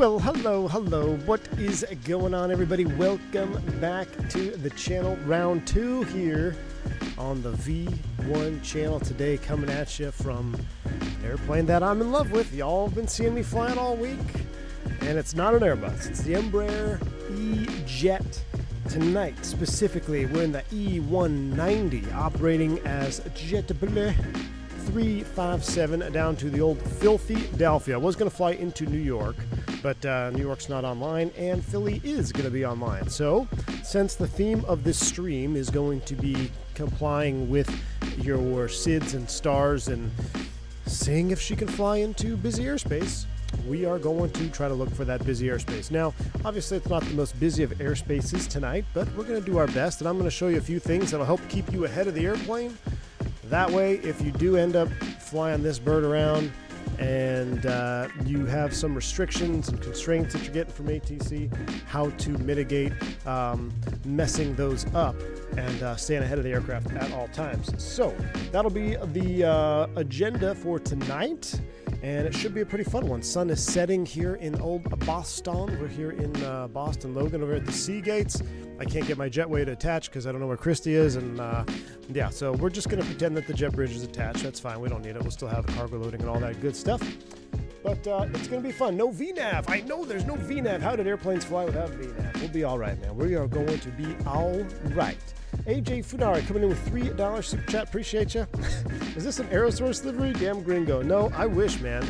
Well, hello. What is going on, everybody? Welcome back to the channel. Round 2 here on the V1 channel today, coming at you from an airplane that I'm in love with. Y'all have been seeing me flying all week, and it's not an Airbus. It's the Embraer E-Jet. Tonight, specifically, we're in the E190, operating as JetBlue 357 down to the old filthy Delphi. I was going to fly into New York, but New York's not online, and Philly is going to be online. So, since the theme of this stream is going to be complying with your SIDS and stars and seeing if she can fly into busy airspace, we are going to try to look for that busy airspace. Now, obviously, it's not the most busy of airspaces tonight, but we're going to do our best, and I'm going to show you a few things that'll help keep you ahead of the airplane. That way, if you do end up flying this bird around and you have some restrictions and constraints that you're getting from ATC, how to mitigate messing those up and staying ahead of the aircraft at all times. So that'll be the agenda for tonight, and it should be a pretty fun one. Sun is setting here in old Boston. We're here in Boston, Logan, over at the Sea Gates. I can't get my jetway to attach because I don't know where Christy is, and yeah, so we're just going to pretend that the jet bridge is attached. That's fine. We don't need it. We'll still have the cargo loading and all that good stuff. But it's going to be fun. No VNAV. I know there's no VNAV. How did airplanes fly without VNAV? We'll be all right, man. We are going to be all right. AJ Funari coming in with $3 super chat. Appreciate you. Is this an Aerosource livery? Damn gringo. No, I wish, man.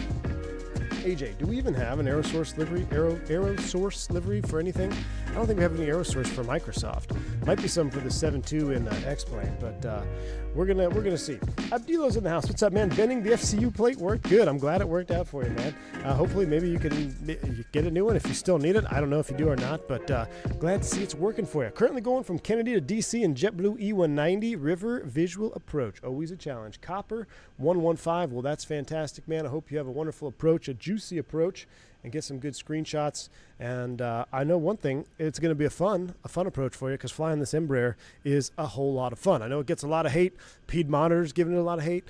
AJ, do we even have an Aerosource livery? Aerosource livery for anything? I don't think we have any Aerosource for Microsoft. Might be some for the 7.2 in X-Plane, but we're gonna see. Abdilo's in the house. What's up, man? Bending the FCU plate worked good. I'm glad it worked out for you, man. Hopefully, maybe you can get a new one if you still need it. I don't know if you do or not, but glad to see it's working for you. Currently going from Kennedy to DC in JetBlue E190 River Visual Approach. Always a challenge. Copper 115. Well, that's fantastic, man. I hope you have a wonderful approach, a juicy approach, and get some good screenshots. And I know one thing, it's going to be a fun approach for you, because flying this Embraer is a whole lot of fun. I know it gets a lot of hate. Piedmonter's giving it a lot of hate.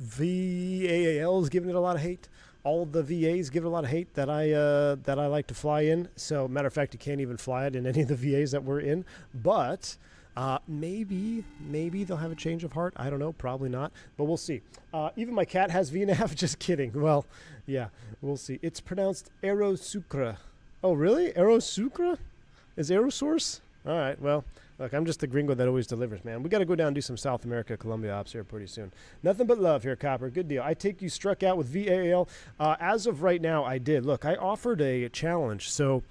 VAAL's giving it a lot of hate. All the VAs give it a lot of hate that I like to fly in. So, matter of fact, you can't even fly it in any of the VAs that we're in. But maybe they'll have a change of heart. I don't know. Probably not. But we'll see. Even my cat has VNAV. Just kidding. Well, yeah, we'll see. It's pronounced Aerosucre. Oh, really? Aerosucre? Is Aerosource? All right. Well, look, I'm just the gringo that always delivers, man. We got to go down and do some South America, Colombia ops here pretty soon. Nothing but love here, Copper. Good deal. I take you struck out with VAL. As of right now, I did. Look, I offered a challenge. So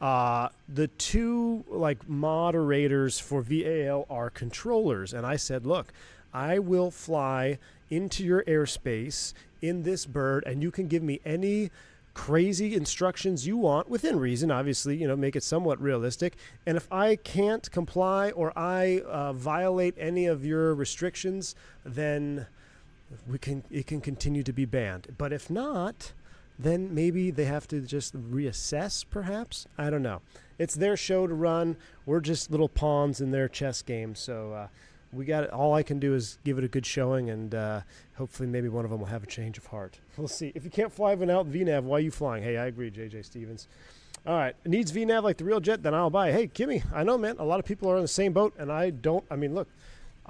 the two moderators for VAL are controllers, and I said, look, I will fly into your airspace in this bird, and you can give me any crazy instructions you want within reason. Obviously, make it somewhat realistic. And if I can't comply or I violate any of your restrictions, then it can continue to be banned. But if not, then maybe they have to just reassess, perhaps. I don't know. It's their show to run. We're just little pawns in their chess game. So we got it. All I can do is give it a good showing, and hopefully maybe one of them will have a change of heart. We'll see. If you can't fly without VNAV, why are you flying? Hey, I agree, JJ Stevens. All right. It needs VNAV like the real jet, then I'll buy it. Hey, Kimmy, I know, man. A lot of people are on the same boat, and I don't. I mean, look.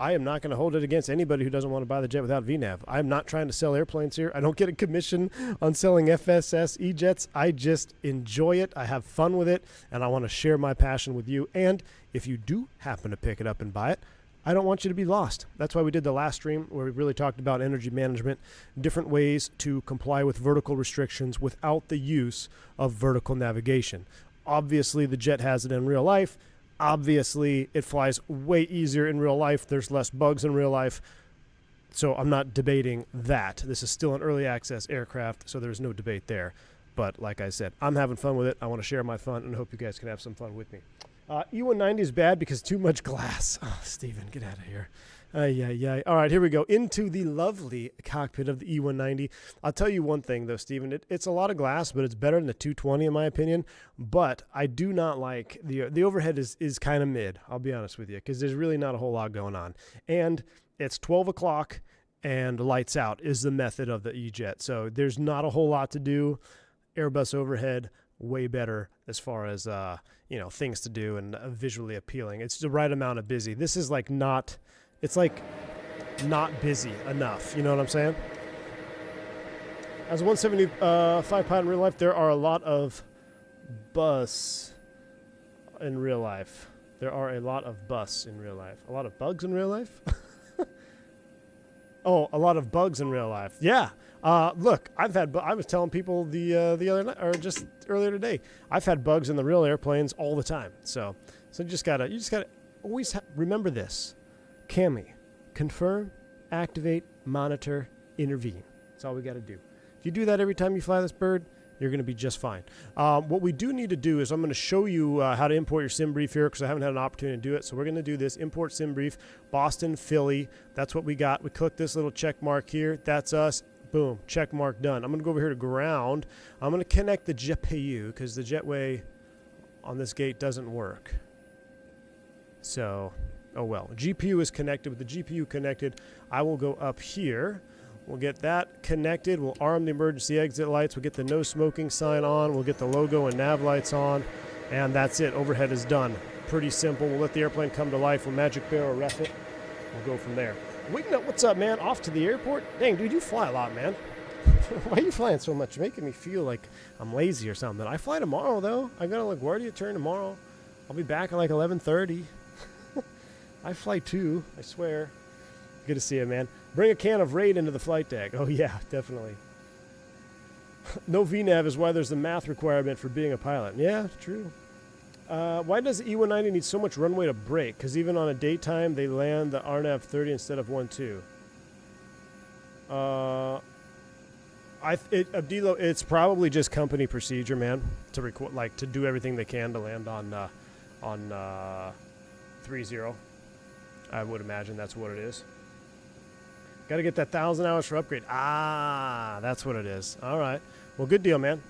I am not going to hold it against anybody who doesn't want to buy the jet without VNAV. I'm not trying to sell airplanes here. I don't get a commission on selling FSS E-jets. I just enjoy it. I have fun with it, and I want to share my passion with you. And if you do happen to pick it up and buy it, I don't want you to be lost. That's why we did the last stream where we really talked about energy management, different ways to comply with vertical restrictions without the use of vertical navigation. Obviously, the jet has it in real life. Obviously, it flies way easier in real life. There's less bugs in real life. So I'm not debating that. This is still an early access aircraft, so there's no debate there. But like I said, I'm having fun with it. I want to share my fun and hope you guys can have some fun with me. E190 is bad because too much glass. Oh, Steven, get out of here. Yeah. All right, here we go. Into the lovely cockpit of the E190. I'll tell you one thing, though, Steven. It's a lot of glass, but it's better than the 220, in my opinion. But I do not like the overhead is kind of mid, I'll be honest with you, because there's really not a whole lot going on. And it's 12 o'clock, and lights out is the method of the E-Jet. So there's not a whole lot to do. Airbus overhead, way better as far as things to do and visually appealing. It's the right amount of busy. This is like not busy enough. You know what I'm saying? As a 175 pilot in real life, there are a lot of bus in real life. There are a lot of bus in real life. A lot of bugs in real life? Oh, a lot of bugs in real life. Yeah. Look, I was telling people the other night, or just earlier today, I've had bugs in the real airplanes all the time. So you just gotta always remember this. Cami, confirm, activate, monitor, intervene. That's all we gotta do. If you do that every time you fly this bird, you're going to be just fine. What we do need to do is I'm going to show you how to import your sim brief here because I haven't had an opportunity to do it. So we're going to do this, import sim brief, Boston, Philly. That's what we got. We click this little check mark here. That's us. Boom, check mark done. I'm going to go over here to ground. I'm going to connect the JetPayu because the jetway on this gate doesn't work. So, oh well. GPU is connected. With the GPU connected, I will go up here. We'll get that connected. We'll arm the emergency exit lights. We'll get the no smoking sign on. We'll get the logo and nav lights on. And that's it. Overhead is done. Pretty simple. We'll let the airplane come to life. We'll magic barrel ref it. We'll go from there. Wignut, what's up, man? Off to the airport? Dang, dude, you fly a lot, man. Why are you flying so much? You're making me feel like I'm lazy or something. I fly tomorrow, though. I got a LaGuardia turn tomorrow. I'll be back at like 11:30. I fly too, I swear. Good to see you, man. Bring a can of Raid into the flight deck. Oh, yeah, definitely. No VNAV is why there's the math requirement for being a pilot. Yeah, true. Why does the E190 need so much runway to brake? Because even on a daytime, they land the RNAV 30 instead of 1-2. Abdilo, it's probably just company procedure, man, to do everything they can to land on 3-0. I would imagine that's what it is. Got to get that 1,000 hours for upgrade. Ah, that's what it is. All right. Well, good deal, man.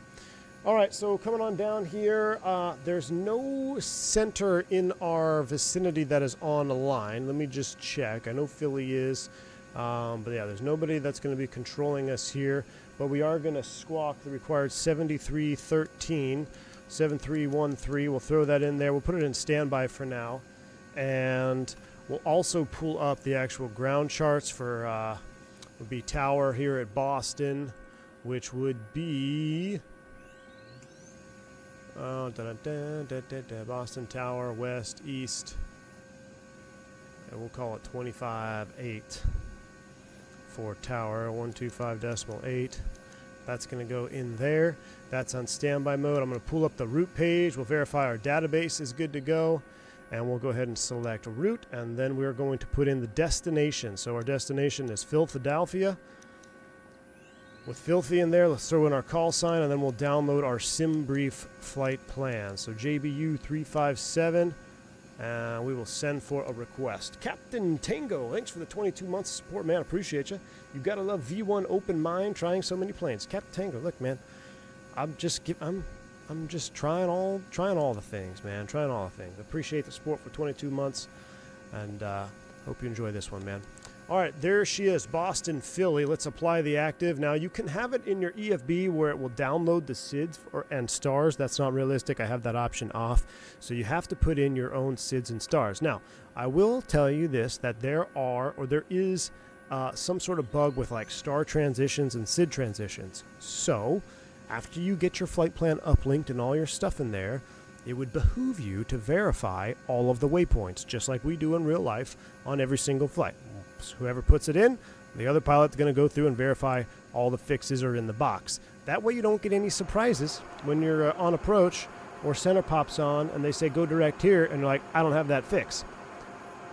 All right, so coming on down here, there's no center in our vicinity that is on a line. Let me just check. I know Philly is, but yeah, there's nobody that's going to be controlling us here. But we are going to squawk the required 7313, 7313. We'll throw that in there. We'll put it in standby for now. And we'll also pull up the actual ground charts for would be tower here at Boston, which would be Boston Tower, west, east, and we'll call it 25.8 for tower, 125.8. That's going to go in there. That's on standby mode. I'm going to pull up the route page. We'll verify our database is good to go. And we'll go ahead and select a route, and then we're going to put in the destination. So our destination is Philadelphia. With Filthy in there, let's throw in our call sign, and then we'll download our sim brief flight plan. So JBU 357, and we will send for a request. Captain Tango, thanks for the 22 months of support, man. Appreciate you. You gotta love V1 open mind, trying so many planes. Captain Tango, look, man, I'm just trying all the things, man. Trying all the things. Appreciate the support for 22 months, and hope you enjoy this one, man. All right, there she is, Boston, Philly. Let's apply the active. Now, you can have it in your EFB where it will download the SIDs and stars. That's not realistic. I have that option off. So you have to put in your own SIDs and stars. Now, I will tell you this, that there is some sort of bug with like star transitions and SID transitions. So after you get your flight plan uplinked and all your stuff in there, it would behoove you to verify all of the waypoints, just like we do in real life on every single flight. So whoever puts it in, the other pilot's going to go through and verify all the fixes are in the box. That way you don't get any surprises when you're on approach or center pops on and they say go direct here and you're like, I don't have that fix.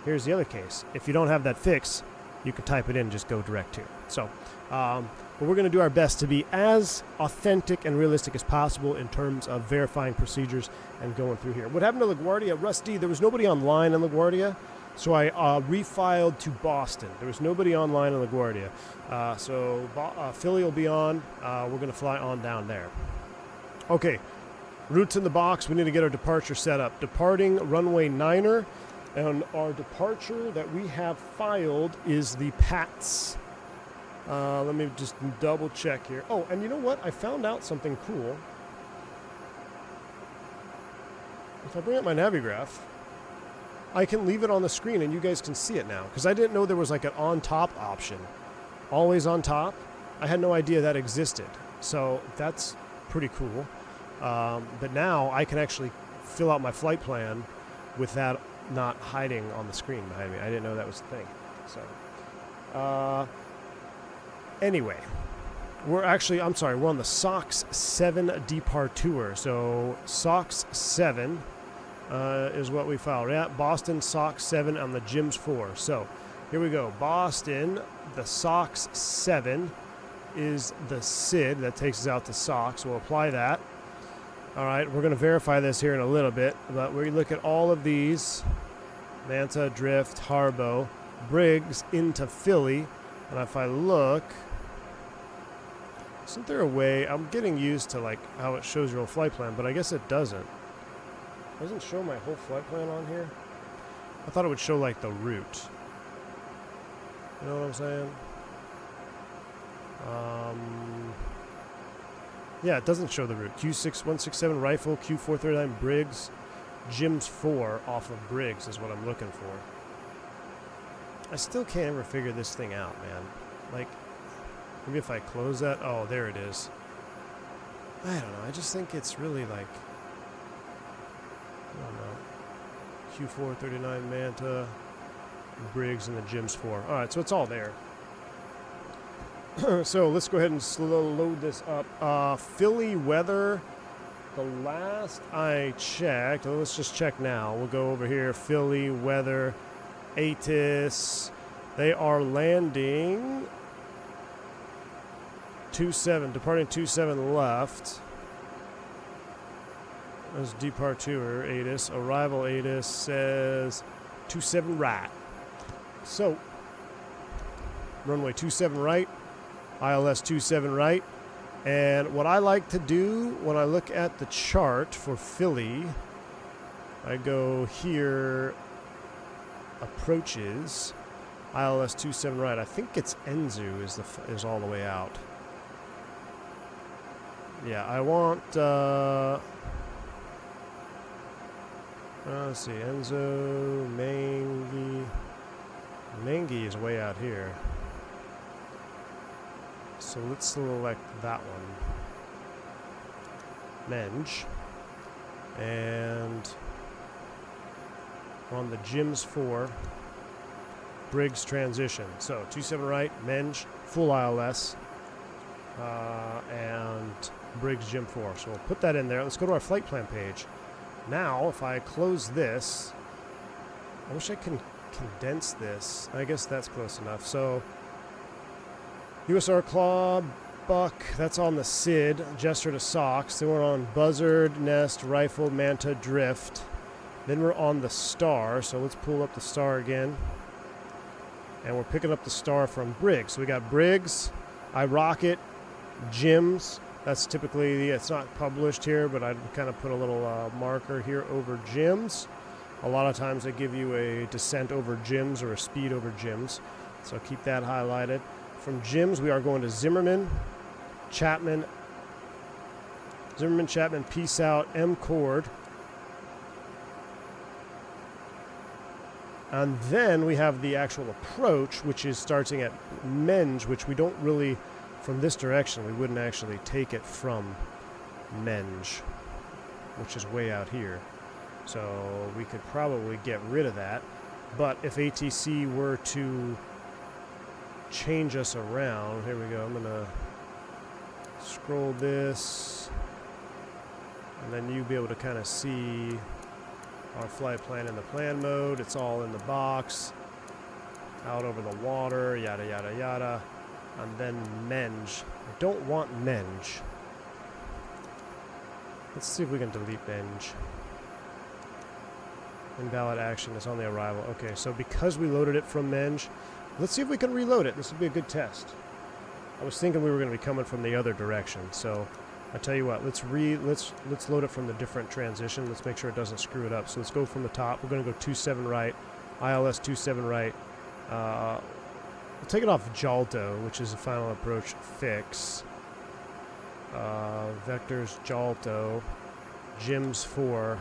Here's the other case. If you don't have that fix, you can type it in, just go direct here. So, but we're going to do our best to be as authentic and realistic as possible in terms of verifying procedures and going through here. What happened to LaGuardia? Rusty, there was nobody online in LaGuardia, so I refiled to Boston. There was nobody online in LaGuardia. So Philly will be on. We're going to fly on down there. Okay, routes in the box. We need to get our departure set up. Departing runway 9er, and our departure that we have filed is the PATS. Let me just double check here. Oh, and you know what? I found out something cool. if I bring up my Navigraph, I can leave it on the screen and you guys can see it now. Because I didn't know there was like an on-top option. Always on top. I had no idea that existed. So that's pretty cool. But now I can actually fill out my flight plan with that not hiding on the screen behind me. I didn't know that was a thing. So, anyway, we're on the SOX 7 departure. So SOX 7 is what we filed. Yeah, Boston SOX 7 on the GIMS 4. So here we go. Boston, the SOX 7 is the SID that takes us out to SOX. We'll apply that. All right, we're going to verify this here in a little bit, but we look at all of these, Manta, Drift, Harbo, Briggs into Philly, and if I look, isn't there a way, I'm getting used to like how it shows your whole flight plan, but I guess it doesn't. It doesn't show my whole flight plan on here. I thought it would show like the route. You know what I'm saying? Yeah, it doesn't show the route. Q6167 Rifle, Q439 Briggs, GIMS 4 off of Briggs is what I'm looking for. I still can't ever figure this thing out, man. Like, maybe if I close that. Oh, there it is. I don't know. I just think it's really like, I don't know. Q439 Manta, Briggs, and the GIMS 4. All right, so it's all there. So let's go ahead and load this up. Philly weather, the last I checked, let's just check now. We'll go over here, Philly weather, ATIS. They are landing 27, departing 27 left. There's departure, ATIS. Arrival, ATIS says 27 right. So, runway 27 right. ILS 27 right, and what I like to do when I look at the chart for Philly, I go here, approaches, ILS 27 right. I think it's Enzu is all the way out. Yeah, I want, let's see, Enzo, Mangi is way out here. So let's select that one. Menge. And on the GIMS 4, Briggs transition. So 27 right, Menge, full ILS, and Briggs GIM 4. So we'll put that in there. Let's go to our flight plan page. Now, if I close this, I wish I could condense this. I guess that's close enough. So USR Claw, Buck, that's on the SID, Jester to SOX. Then we're on Buzzard, Nest, Rifle, Manta, Drift. Then we're on the Star, so let's pull up the Star again. And we're picking up the Star from Briggs. So we got Briggs, iRocket, GIMS. That's typically, it's not published here, but I'd kind of put a little marker here over GIMS. A lot of times they give you a descent over GIMS or a speed over GIMS. So keep that highlighted. From GIMS, we are going to Zimmerman, Chapman, Peace Out, M-Cord. And then we have the actual approach, which is starting at Menge, which we don't really, from this direction, we wouldn't actually take it from Menge, which is way out here. So we could probably get rid of that. But if ATC were to change us around, here we go, I'm gonna scroll this and then you'll be able to kind of see our flight plan in the plan mode. It's all in the box, out over the water, yada yada yada. And then Menge. I don't want Menge. Let's see if we can delete Menge. Invalid action is on the arrival. Okay, so because we loaded it from Menge, let's see if we can reload it. This would be a good test. I was thinking we were going to be coming from the other direction, so I tell you what, let's load it from the different transition. Let's make sure it doesn't screw it up. So let's go from the top. We're going to go 27 right, ILS 27 right. We'll take it off Jalto, which is the final approach fix. Vectors Jalto, GIMS 4.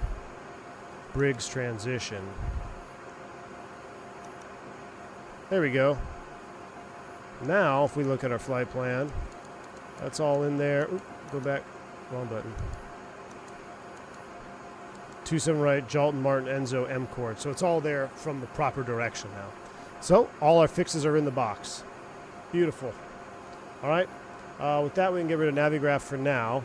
Briggs transition. There we go. Now, if we look at our flight plan, that's all in there. Oop, go back. Wrong button. 27 right, Jalton, Martin, Enzo, M chord. So it's all there from the proper direction now. So all our fixes are in the box. Beautiful. All right. With that, we can get rid of Navigraph for now.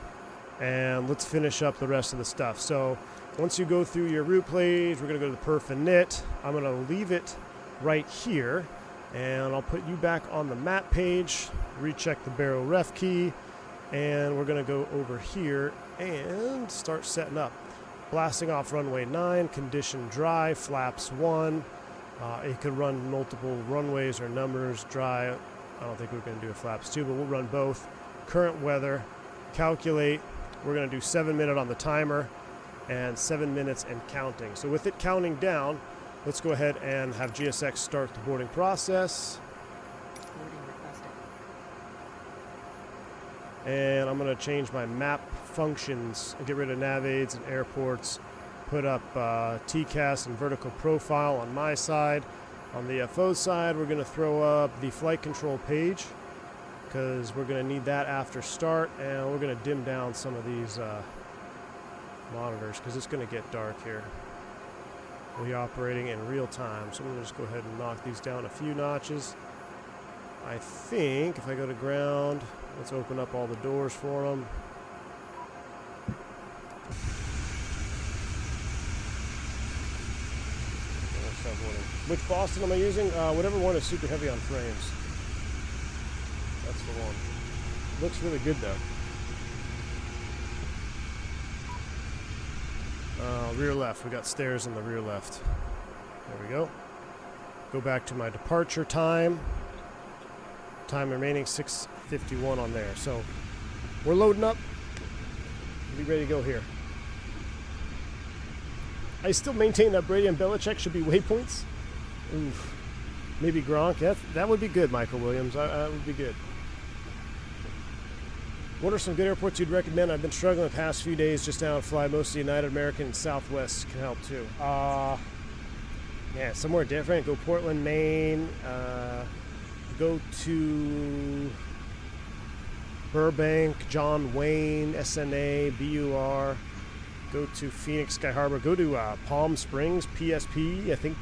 And let's finish up the rest of the stuff. So once you go through your route page, we're going to go to the perf and knit. I'm going to leave it right here. And I'll put you back on the map page. Recheck the barrel ref key. And we're going to go over here and start setting up. Blasting off runway 9, condition dry, flaps 1. It could run multiple runways or numbers, dry. I don't think we're going to do a flaps 2, but we'll run both. Current weather, calculate. We're going to do 7 minutes on the timer and 7 minutes and counting. So with it counting down, let's go ahead and have GSX start the boarding process. And I'm going to change my map functions, get rid of nav aids and airports, put up TCAS and vertical profile on my side. On the FO side, we're going to throw up the flight control page because we're going to need that after start, and we're going to dim down some of these monitors because it's going to get dark here. We'll be operating in real time, so I'm going to just go ahead and knock these down a few notches. I think if I go to ground, let's open up all the doors for them. Which Boston am I using? Whatever one is super heavy on frames. That's the one. Looks really good though. Rear left. We got stairs in the rear left. There we go. Go back to my departure time. Time remaining 6:51 on there. So we're loading up. We'll be ready to go here. I still maintain that Brady and Belichick should be waypoints. Oof. Maybe Gronk. That would be good, Michael Williams. That would be good. What are some good airports you'd recommend? I've been struggling the past few days just now to fly. Most of the United American and Southwest can help too. Yeah, somewhere different. Go Portland, Maine. Go to Burbank, John Wayne, SNA, BUR. Go to Phoenix, Sky Harbor. Go to Palm Springs, PSP. I think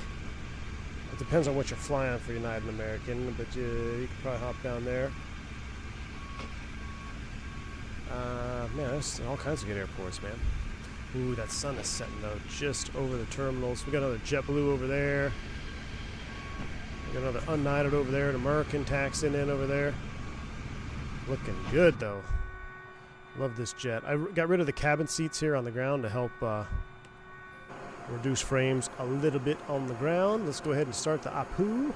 it depends on what you're flying for United American, but you can probably hop down there. Man, there's all kinds of good airports, man. Ooh, that sun is setting though, just over the terminals. We got another JetBlue over there. We got another United over there, an American taxiing in over there. Looking good though. Love this jet. I got rid of the cabin seats here on the ground to help reduce frames a little bit on the ground. Let's go ahead and start the APU.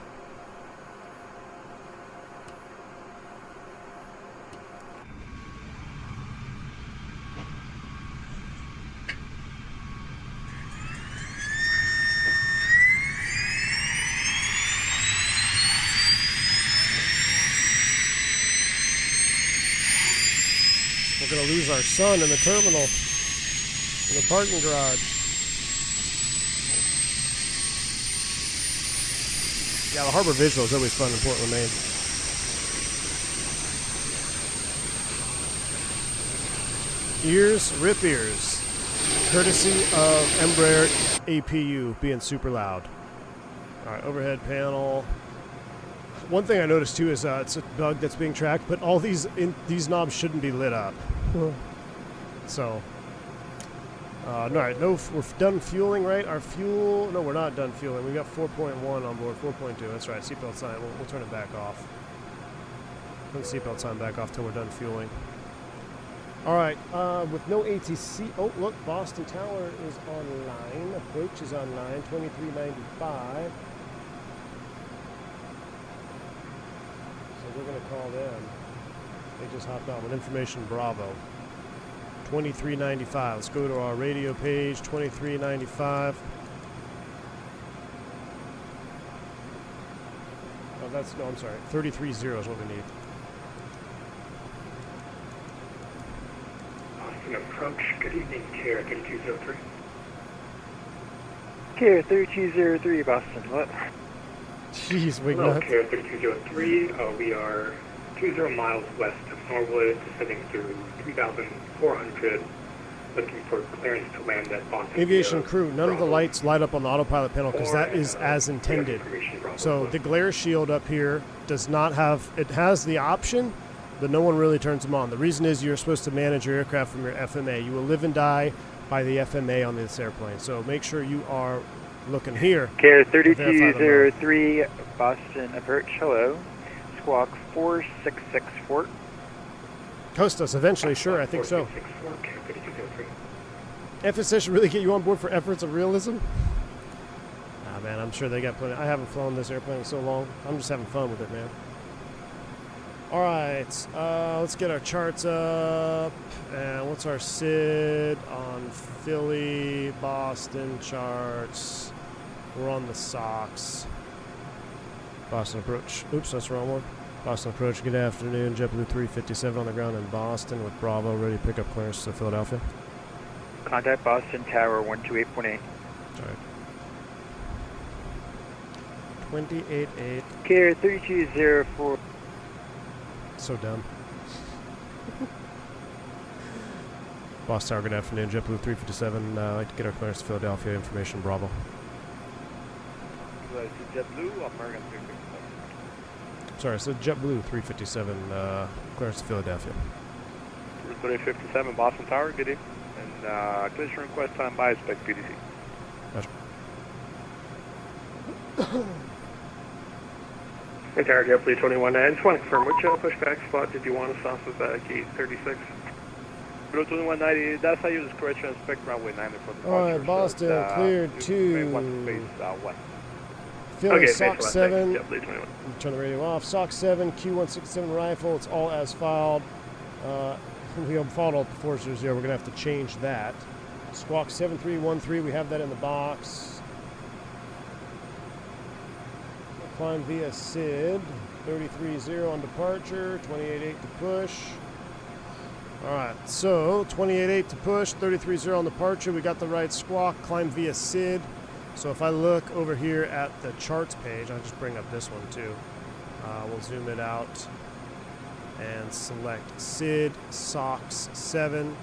We're going to lose our sun in the terminal, in the parking garage. Yeah, the harbor visual is always fun in Portland, Maine. Ears, rip ears. Courtesy of Embraer APU being super loud. All right, overhead panel. One thing I noticed too is it's a bug that's being tracked, but all these knobs shouldn't be lit up. So, all right, no, we're done fueling, right? Our fuel, no, we're not done fueling. We got 4.1 on board, 4.2. That's right. Seatbelt sign. We'll turn it back off. Put the seatbelt sign back off till we're done fueling. All right, with no ATC. Oh, look, Boston Tower is online. Approach is online. 2395. So we're gonna call them. They just hopped on with information Bravo. 2395. Let's go to our radio page. 2395. Oh, that's no. I'm sorry. 330 is what we need. An approach. Good evening, Sierra 3203. Care 3203 Boston, what? Jeez, wig Hello, nuts. Care 3203. We are 20 miles west of Norwood, descending through 3,400, looking for clearance to land at Boston. Aviation crew, none of the lights light up on the autopilot panel because that is as intended. So the glare shield up here does not have, it has the option, but no one really turns them on. The reason is you're supposed to manage your aircraft from your FMA. You will live and die by the FMA on this airplane. So make sure you are looking here. Care 3203 Boston approach, hello. Squawk 4664. Host us eventually, sure, I think so. 4664, Care 3203. FSS should really get you on board for efforts of realism. Ah, man, I'm sure they got plenty. I haven't flown this airplane in so long. I'm just having fun with it, man. All right, let's get our charts up. And what's our SID on Philly, Boston charts? We're on the SOCs. Boston approach. Oops, that's the wrong one. Boston approach. Good afternoon. JetBlue 357 on the ground in Boston with Bravo ready to pick up clearance to Philadelphia. Contact Boston Tower 128.8. Sorry. 28.8. Care 3204. So dumb. Boss Tower, good afternoon. JetBlue 357. I'd like to get our clearance to Philadelphia. Information, Bravo. JetBlue, American 357. Sorry, so JetBlue 357. Clearance to Philadelphia. 357, Boston Tower, good evening. And clearance request time by spec PDC. Gotcha. Hey, Tower JetBlue 21. I just want to confirm, which pushback spot did you want us off of gate 36? Blue 2190, that's how you use correction spec runway 90 for the All right, Boston cleared to west. Philly, Okay, SOC base 7. JetBlue 21. Turn the radio off. SOC 7, Q167 rifle. It's all as filed. We have followed all the 400. We're going to have to change that. Squawk 7313, we have that in the box. Climb via SID. 33.0 on departure. 28.8 to push. All right, so 28.8 to push. 33.0 on departure. We got the right squawk. Climb via SID. So if I look over here at the charts page, I'll just bring up this one too. We'll zoom it out and select SID, SOX 7.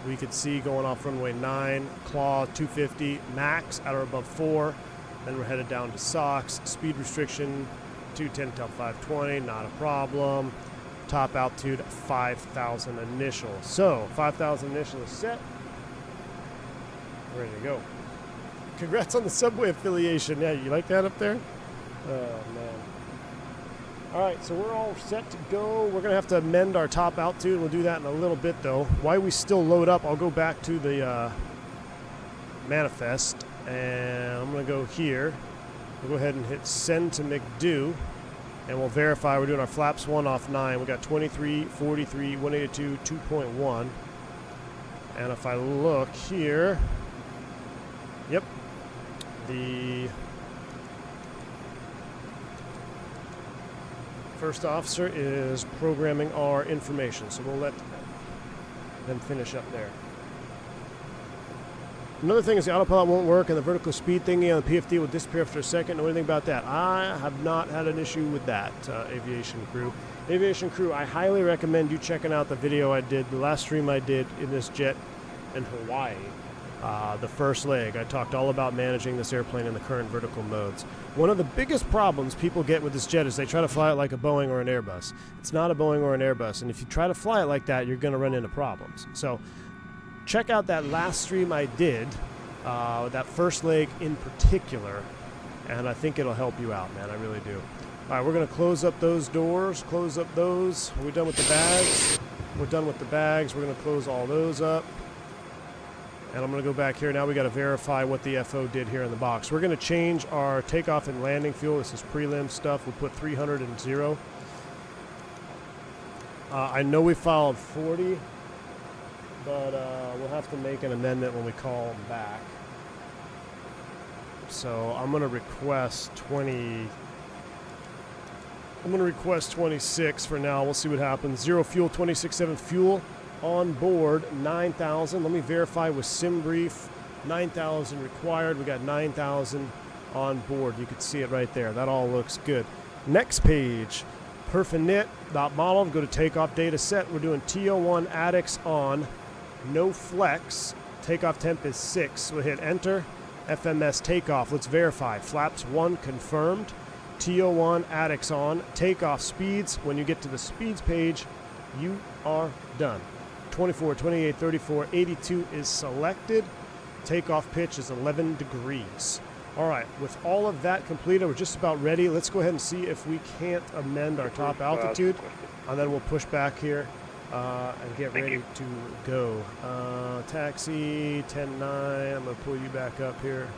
We could see going off runway 9, claw 250, max at or above 4. Then we're headed down to SOX, speed restriction 210 till 520, not a problem. Top altitude 5,000 initial. So 5,000 initial is set. Ready to go. Congrats on the subway affiliation. Yeah, you like that up there? Oh, man. All right, so we're all set to go. We're going to have to amend our top altitude. We'll do that in a little bit, though. While we still load up, I'll go back to the manifest, and I'm going to go here. We'll go ahead and hit send to McDo, and we'll verify we're doing our flaps 1 off 9. We got 23, 43, 182, 2.1. And if I look here, yep, the first officer is programming our information, so we'll let them finish up there. Another thing is the autopilot won't work and the vertical speed thingy on the PFD will disappear after a second. Know anything about that? I have not had an issue with that, aviation crew. Aviation crew, I highly recommend you checking out the video I did, the last stream I did in this jet in Hawaii. The first leg, I talked all about managing this airplane in the current vertical modes. One of the biggest problems people get with this jet is they try to fly it like a Boeing or an Airbus. It's not a Boeing or an Airbus, and if you try to fly it like that, you're going to run into problems. So check out that last stream I did, that first leg in particular, and I think it'll help you out, man. I really do. All right, we're going to close up those doors, close up those. Are we done with the bags? We're done with the bags. We're going to close all those up. And I'm going to go back here. Now we got to verify what the FO did here in the box. We're going to change our takeoff and landing fuel. This is prelim stuff. We'll put 300 and 0. I know we filed 40, but we'll have to make an amendment when we call them back. So I'm going to request 20. I'm going to request 26 for now. We'll see what happens. 0 fuel, 26.7 fuel. on board 9,000. Let me verify with SimBrief. 9,000 required. We got 9,000 on board. You can see it right there. That all looks good. Next page. Perfinit.model. Go to takeoff data set. We're doing TO1 ATIX on. No flex. Takeoff temp is 6. We'll hit enter. FMS takeoff. Let's verify. Flaps 1 confirmed. TO1 ATIX on. Takeoff speeds. When you get to the speeds page, you are done. 24, 28, 34, 82 is selected. Takeoff pitch is 11 degrees. All right, with all of that completed, we're just about ready. Let's go ahead and see if we can't amend our top altitude, and then we'll push back here and get ready to go. Taxi 10-9. I'm going to pull you back up here.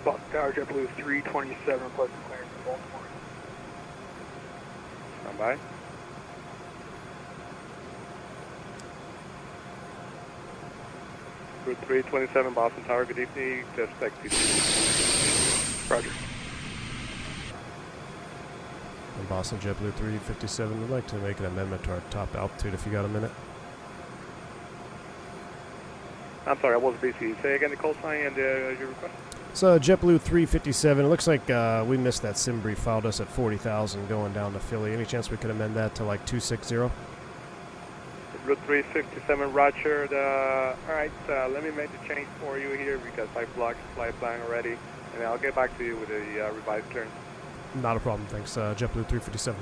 Boston Tower, JetBlue 327, requesting clearance to Baltimore. Stand by. Route 327, Boston Tower, good evening. Just taxi. Roger. And Boston JetBlue 357, we'd like to make an amendment to our top altitude if you got a minute. I'm sorry, I was busy. Say again the call sign and your request. So JetBlue 357, it looks like we missed that SimBrief, filed us at 40,000 going down to Philly. Any chance we could amend that to like 260? Route 357, roger. All right, let me make the change for you here because I blocked the flight plan already, and I'll get back to you with a revised clearance. Not a problem, thanks. JetBlue 357.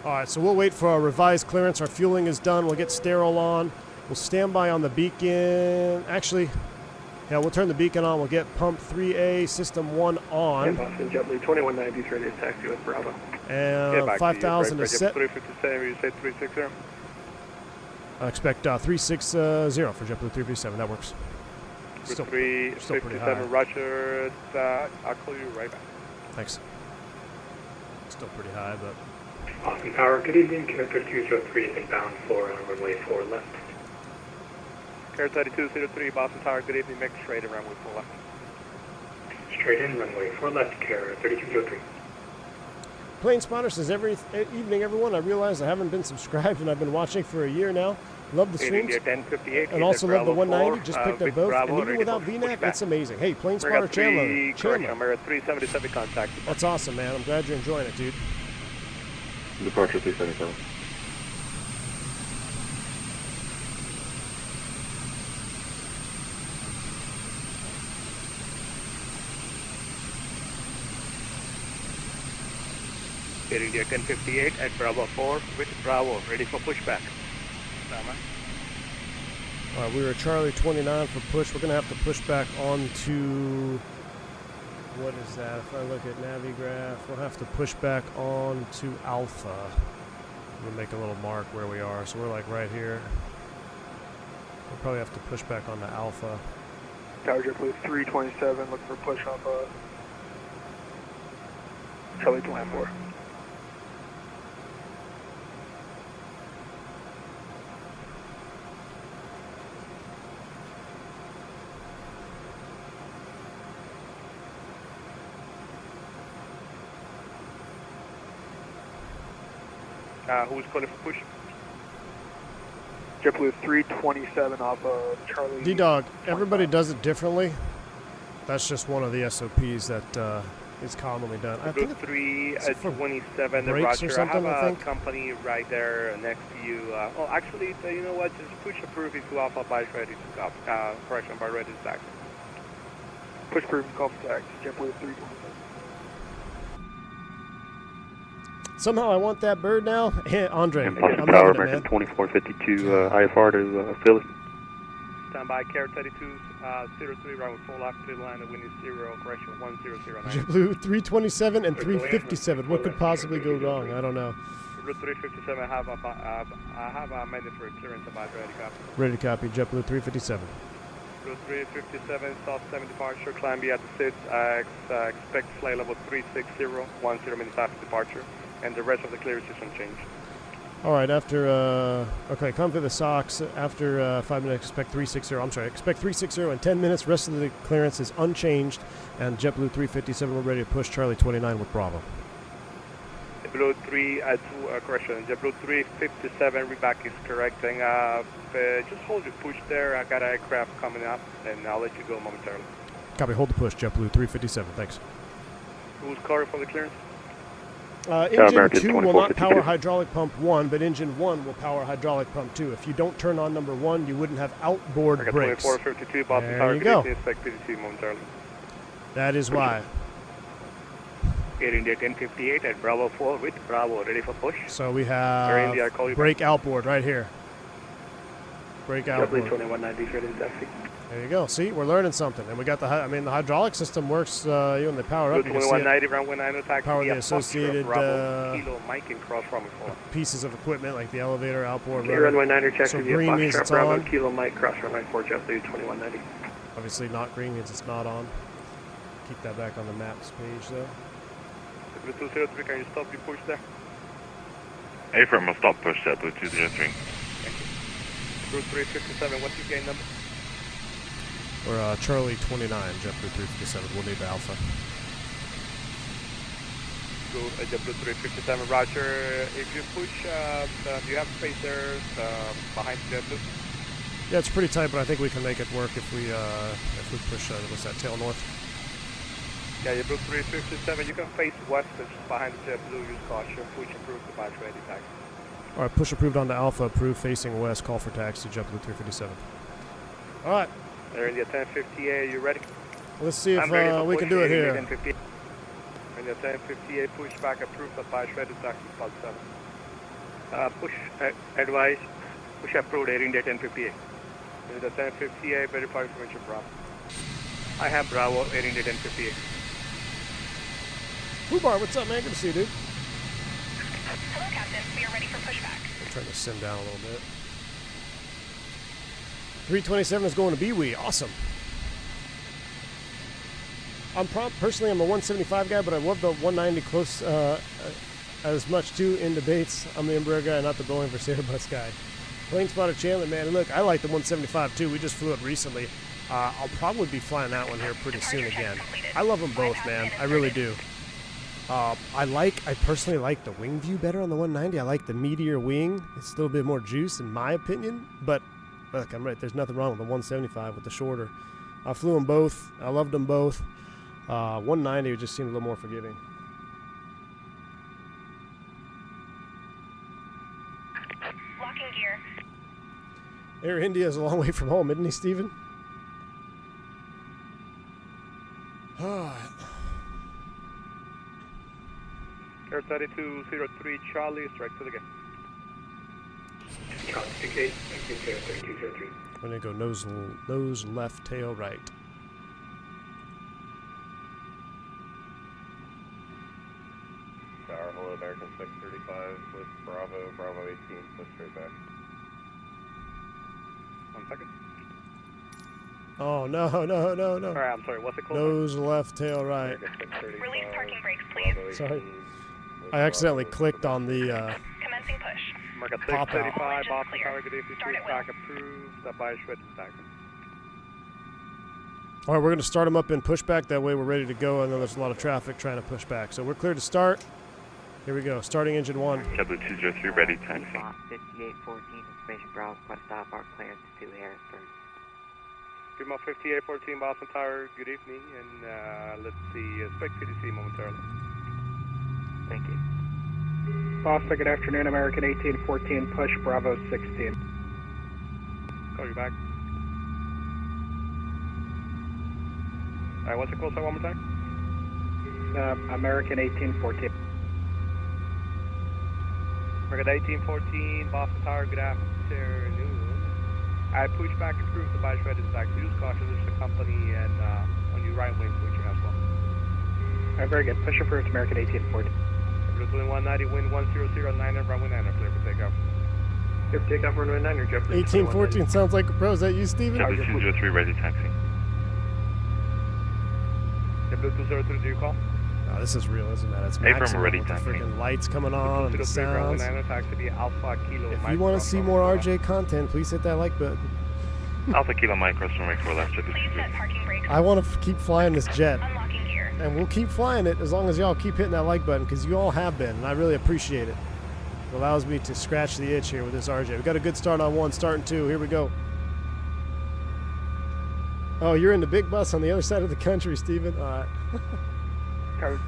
All right, so we'll wait for our revised clearance. Our fueling is done. We'll get sterile on. We'll stand by on the beacon. Actually, yeah, we'll turn the beacon on. We'll get pump 3A, system 1 on. Boston JetBlue 2190 is ready to taxi with Bravo. And 5,000 is set. 357, you say 360? I expect 360 for JetBlue 357. That works. Still pretty high. Roger. I'll call you right back. Thanks. Still pretty high, but... Boston Tower, good evening. Connector 203 is inbound for runway 4 left. Air 3203, Boston Tower, good evening. Make straight and runway 4 left. Straight in, runway 4 left, Care 3203. Plane Spotter says, evening, everyone. I realize I haven't been subscribed, and I've been watching for a year now. Love the swings. 1058, and also love the 190. Just picked up both. And even without VNAV, it's amazing. Hey, Plane Spotter Chandler. America 377 contact. That's awesome, man. I'm glad you're enjoying it, dude. Departure 377. Getting the 1058 at Bravo 4 with Bravo, ready for pushback. All right, we were Charlie 29 for push. We're going to have to push back onto, what is that? If I look at Navigraph, we'll have to push back onto Alpha. We'll make a little mark where we are. So we're like right here. We'll probably have to push back onto Alpha. Tower JetBlue 327, look for push off Charlie 24. Who's calling for push? JetBlue 327 off of Charlie. D-Dog, everybody does it differently. That's just one of the SOPs that is commonly done. I think 327, the brakes Roger. or something, I have a company right there next to you. Oh, actually, you know what? Just push approve if you Alpha by ready to go. Correction, by ready to taxi. Push proof, call for taxi, JetBlue 327. Somehow I want that bird now. Andre, And Boston I'm Tower, loving it, American man. 2452, IFR to Philly. Stand by, Care 3203, runway 4 left, clear line, the wind is 0, correction 1009. JetBlue 327 and 357. What could possibly go wrong? I don't know. Route 357, I have a mandatory clearance about ready copy. Ready to copy, JetBlue 357. Route 357, South 7 departure, climb at the 6, expect flight level 360, 10 minutes after departure, and the rest of the clearance is unchanged. All right, after, okay, come to the SOX. After 5 minutes, expect 360. I'm sorry, expect 360 in 10 minutes. Rest of the clearance is unchanged. And JetBlue 357, we're ready to push Charlie 29 with Bravo. Route JetBlue 3, correction, JetBlue 357, reback is correcting. Just hold your push there. I got an aircraft coming up, and I'll let you go momentarily. Copy, hold the push, JetBlue 357, thanks. Who's calling for the clearance? Engine American 2 will not 2452. power hydraulic pump 1, but engine 1 will power hydraulic pump 2. If you don't turn on number 1, you wouldn't have outboard I got brakes. 2452, Boston There Tower, you good go. evening, expect PDC momentarily. That is why. Air India 1058 at Bravo 4 with Bravo ready for push. So we Air India, I have call you brake outboard right here. Brake outboard. W2190 ready to taxi. There you go. See, we're learning something. And we got the hydraulic system works, when they power up. Blue You can see it. 2190, runway 9 attack. Power the associated, Kilo Mike and cross runway 4. Pieces of equipment like the elevator, outboard, Okay, rudder. runway 9 check So with you, green means Foxtrot it's Bravo, on. Kilo Mike, cross runway 4, JetBlue 2190. Obviously not green means it's not on. Keep that back on the maps page though. Blue 203, can you stop your push there? A-firm will stop push JetBlue 203. Blue 357, what's your gain number? Or Charlie 29, JetBlue 357. We'll need the alpha. Blue, JetBlue 357, roger. If you push, do you have space there behind JetBlue? Yeah, it's pretty tight, but I think we can make it work if we push. What's that? Tail north. Yeah, JetBlue 357, you can face west and just behind the JetBlue, use caution, push approved, device ready, taxi. All right, push approved onto alpha. Approved facing west. Call for taxi. JetBlue 357. All right. They're in the 1058, you ready? Let's see if we can do it here. In the 1058, pushback approved, advice ready, taxi, spot 7. Push advice, push approved Air India 1058. In the 1058, verify information, Bravo. I have Bravo Air India 1058. Fubar, what's up, man? Good to see you, dude. Hello, Captain. We are ready for pushback. I'm trying to sim down a little bit. 327 is going to BWE. Awesome. Personally, I'm a 175 guy, but I love the 190 close as much too in debates. I'm the Embraer guy, not the Boeing versus Airbus guy. Plane spotter Chandler, man. Look, I like the 175 too. We just flew it recently. I'll probably be flying that one here pretty soon again. I love them both, man. I really do. I personally like the wing view better on the 190. I like the meatier wing. It's still a bit more juice in my opinion, but look, I'm right. There's nothing wrong with the 175 with the shorter. I flew them both. I loved them both. 190 would just seem a little more forgiving. Locking gear. Air India is a long way from home, isn't he, Steven? Air 3203, Charlie, strike to the gate. Charlie 68, Air 3203. We're going to go nose left, tail right. Tower, hello, American 635 with Bravo, Bravo 18, push straight back. 1 second. Oh, no. Alright, I'm sorry, what's it called? Nose left, tail right. Release parking brakes, please. Sorry. I accidentally clicked on the Commencing push. American Pop out. 635, Engine Boston clear. Tower, good evening, Start at pushback approved, advice ready, taxi. All right, we're going to start them up in pushback. That way we're ready to go. I know there's a lot of traffic trying to push back. So we're clear to start. Here we go. Starting engine 1. JetBlue 203 ready, taxi. 5814, information Bravo, request stop, our clearance to Harrisburg. Primo 5814, Boston Tower, good evening, and let's see, expect PDC momentarily. Thank you. Boston, good afternoon, American 1814, push Bravo 16. Call you back. Alright, what's your call sign one more time? American 1814. American 1814, Boston Tower, good afternoon. I push back approved, the bias ready to taxi. Use caution, there's a company and on your right wing pushing as well. Alright, very good. Push approved, American 1814. Blue 190, wind 1009 and runway 9, clear for takeoff. Clear for takeoff, runway 9, JetBlue 1814 sounds like a pro. Is that you, Steven? JetBlue 203 ready, taxi. Blue 203, do you call? Oh, this is real, isn't it? It's Hey, from maximum already with the taxi. freaking lights coming on and the 203, runway sounds. 9, taxi, Alpha Kilo. If Mike you want to cross see runway more 4 RJ content, please hit that like button. Alpha Kilo Mike, cross runway 4 left, JetBlue Please set 203. parking brakes. I want to keep flying this jet. Unlocking gear. And we'll keep flying it as long as y'all keep hitting that like button, because you all have been, and I really appreciate it. It allows me to scratch the itch here with this RJ. We got a good start on 1, starting 2. Here we go. Oh, you're in the big bus on the other side of the country, Steven. All right.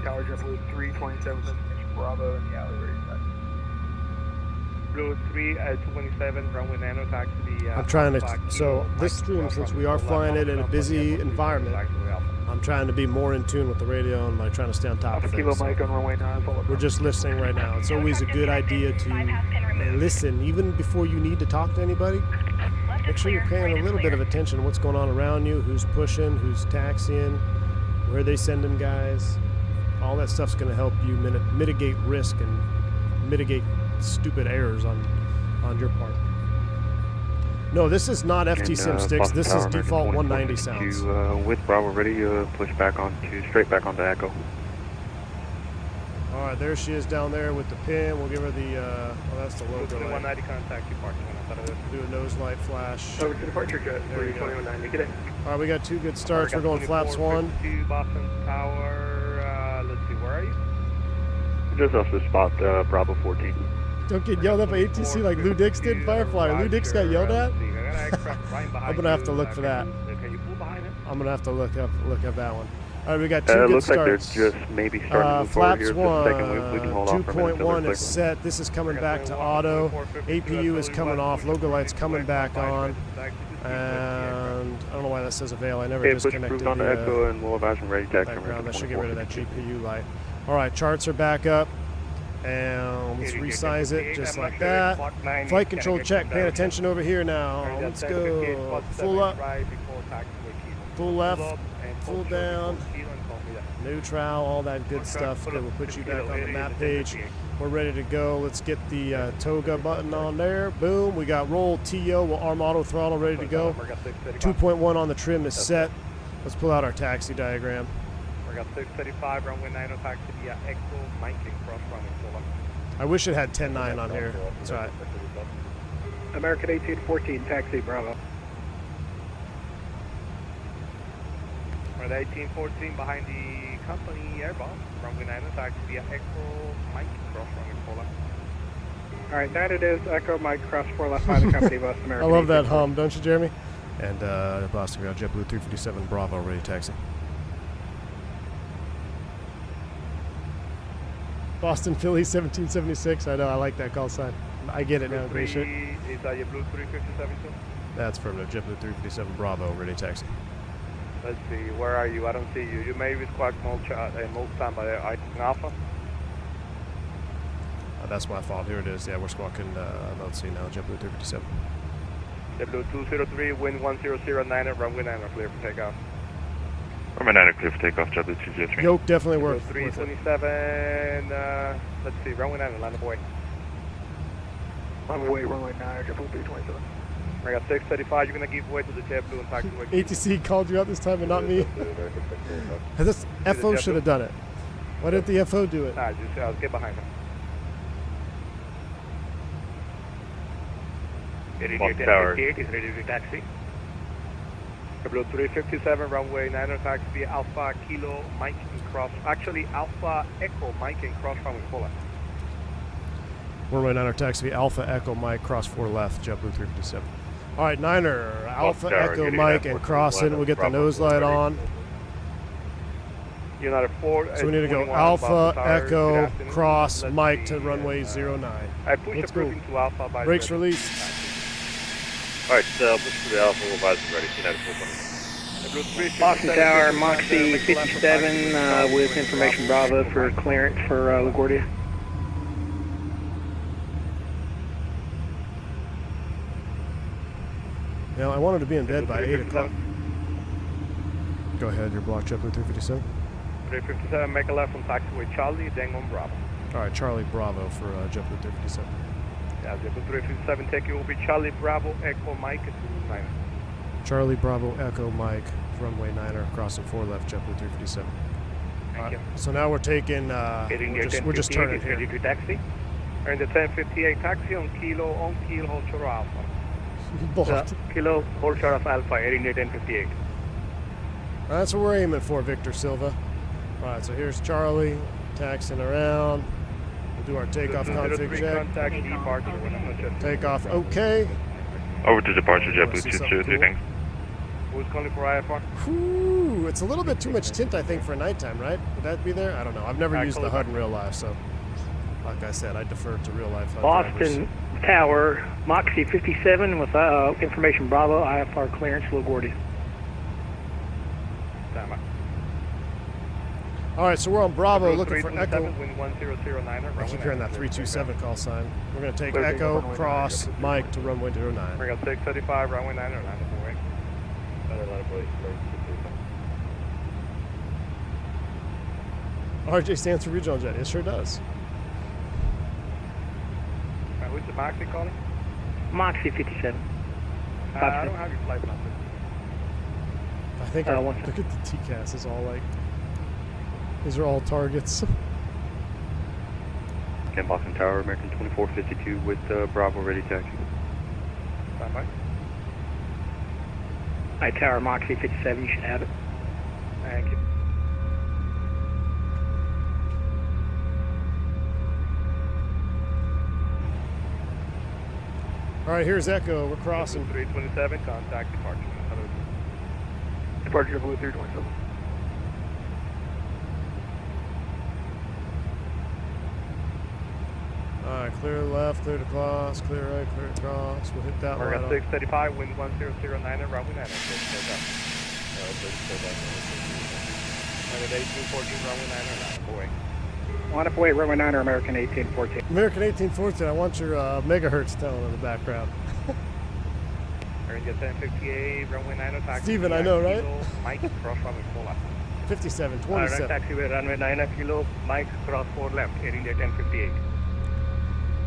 Tower JetBlue 327, Bravo in the alleyway. Blue 327, runway 90, taxi. I'm trying to, so this stream, since we are flying it in a busy environment, I'm trying to be more in tune with the radio and like trying to stay on top of things. So we're just listening right now. It's always a good idea to listen, even before you need to talk to anybody. Make sure you're paying a little bit of attention to what's going on around you, who's pushing, who's taxiing, where they sending guys. All that stuff's going to help you mitigate risk and mitigate stupid errors on your part. No, this is not FT-Sim sticks. This is default 190 sounds. With Bravo ready, push back straight back onto Echo. All right, there she is down there with the pin. We'll give her the, well, that's the logo. 190 contact departure. Do a nose light flash. Over to departure jet. There you go. 2190. Get in. All right, we got 2 good starts. We're going flaps 1. Boston Tower. Let's see, where are you? Just off the spot, Bravo 14. Don't get yelled at by ATC like Lou Dix did in Firefly. Lou Dix got yelled at? I'm going to have to look for that. I'm going to have to look up that one. All right, we got 2 good looks starts. Like they're just maybe starting to move forward here. Flaps 1, We can hold off for a minute till 2.1 they're is set. This is coming back to auto. APU is coming off. Logo light's coming back on. And I don't know why that says avail. I never disconnected on the Echo, and we'll have Action ready taxi. background. That should get rid of that GPU light. All right, charts are back up. And let's resize it just like that. Flight control check. Paying attention over here now. Let's go. Full up. Full left. Full down. Neutral. All that good stuff. Okay, we'll put you back on the map page. We're ready to go. Let's get the Toga button on there. Boom. We got roll TO. We'll arm auto throttle ready to go. 2.1 on the trim is set. Let's pull out our taxi diagram. We got 635, runway 90, taxi via Echo, Mike, cross runway 4. I wish it had 10-9 on here. That's right. American 1814, taxi Bravo. We're at 1814 behind the company Airbus, runway 90, taxi via Echo, Mike, cross runway 4 left. All right, that it is. Echo, Mike, cross 4 left by the company bus, American. I love that hum, don't you, Jeremy? And Boston Ground JetBlue 357 Bravo ready taxi. Boston Philly 1776. I know, I like that call sign. I get it now. Is that your Blue 357 too? That's affirmative. JetBlue 357 Bravo ready taxi. Let's see, where are you? I don't see you. You may be squawk most time by the Alpha. That's my fault. Here it is. Yeah, we're squawking. Let's see now. JetBlue 357. JetBlue 203, wind 1009, runway 9, clear for takeoff. Runway 9 clear for takeoff, JetBlue 203. Yoke definitely worked. 327, let's see, runway 9, land away. Runway 9, JetBlue 327. I got 635, you're going to give way to the JetBlue and taxiway. ATC called you out this time and not me. This FO should have done it. Why didn't the FO do it? Nah, just get behind him. Tower. 58 is ready to taxi. JetBlue 357, runway 9 taxi via Alpha Kilo Mike and cross. Actually, Alpha Echo Mike and cross runway 4 left. Runway 9 taxi via Alpha Echo Mike cross 4 left, JetBlue 357. All right, Niner, Alpha Tower, Echo Mike and crossing. We'll get the nose light on. United 4. So we need to go Alpha Echo cross Mike to runway 09. I push Let's approving go. to Alpha by Brakes released. Alright, push for the Alpha, we'll advise you ready. United 4. Boston Tower, Moxie 57 with information Bravo for clearance for LaGuardia. Now, I wanted to be in bed by 8 o'clock. Go ahead, your block JetBlue 357. 357, make a left from taxiway Charlie, then on Bravo. All right, Charlie Bravo for JetBlue 357. Yeah, JetBlue 357, take you will be Charlie Bravo, Echo Mike, 9. Charlie Bravo Echo Mike, runway 9er, crossing 4 left, JetBlue 357. Thank you. So now we're taking, we're just turning here. Ready to taxi. We're in the 1058, taxi on Kilo, hold short of Alpha. Blocked. Kilo, hold short of Alpha, Air India 1058. That's what we're aiming for, Victor Silva. All right, so here's Charlie taxiing around. We'll do our takeoff config check. Contact departure when I'm not just. Takeoff okay. Over to departure, JetBlue See something 203, cool? thanks. Who's calling for IFR? Whew, it's a little bit too much tint, I think, for nighttime, right? Would that be there? I don't know. I've never used the HUD in real life, so like I said, I defer to real life HUD Boston Tower, Moxie 57 with information Bravo, IFR clearance, LaGuardia. Stand by. All right, so we're on Bravo Route looking for 327, Echo. wind 1009er. I keep hearing that 327 call sign. We're going to take Echo, cross, Mike to runway 09. We got 635, runway 909, line of way. RJ stands for regional jet. It sure does. Who's the Moxie calling? Moxie 57. I don't have your flight number. I think look at the TCAS is all like, these are all targets. Again, Boston Tower, American 2452 with Bravo ready taxi. Stand by. Hi, Tower, Moxie 57, you should have it. Thank you. All right, here's Echo. We're crossing. 327, contact departure. Departure Blue 327. All right, clear left, clear to cross, clear right, clear to cross. We'll hit that We're line at up. 635, wind 1009, runway 9. At 1814, runway 9 or 9, away. Line up away, runway 9 or American 1814. American 1814, I want your megahertz telling in the background. We're in the 1058, runway 9 taxi. Steven, I know, right? Mike, cross runway 4 left. 57, Run 27. taxiway, runway 9 Kilo, Mike, cross 4 left, Air India 1058.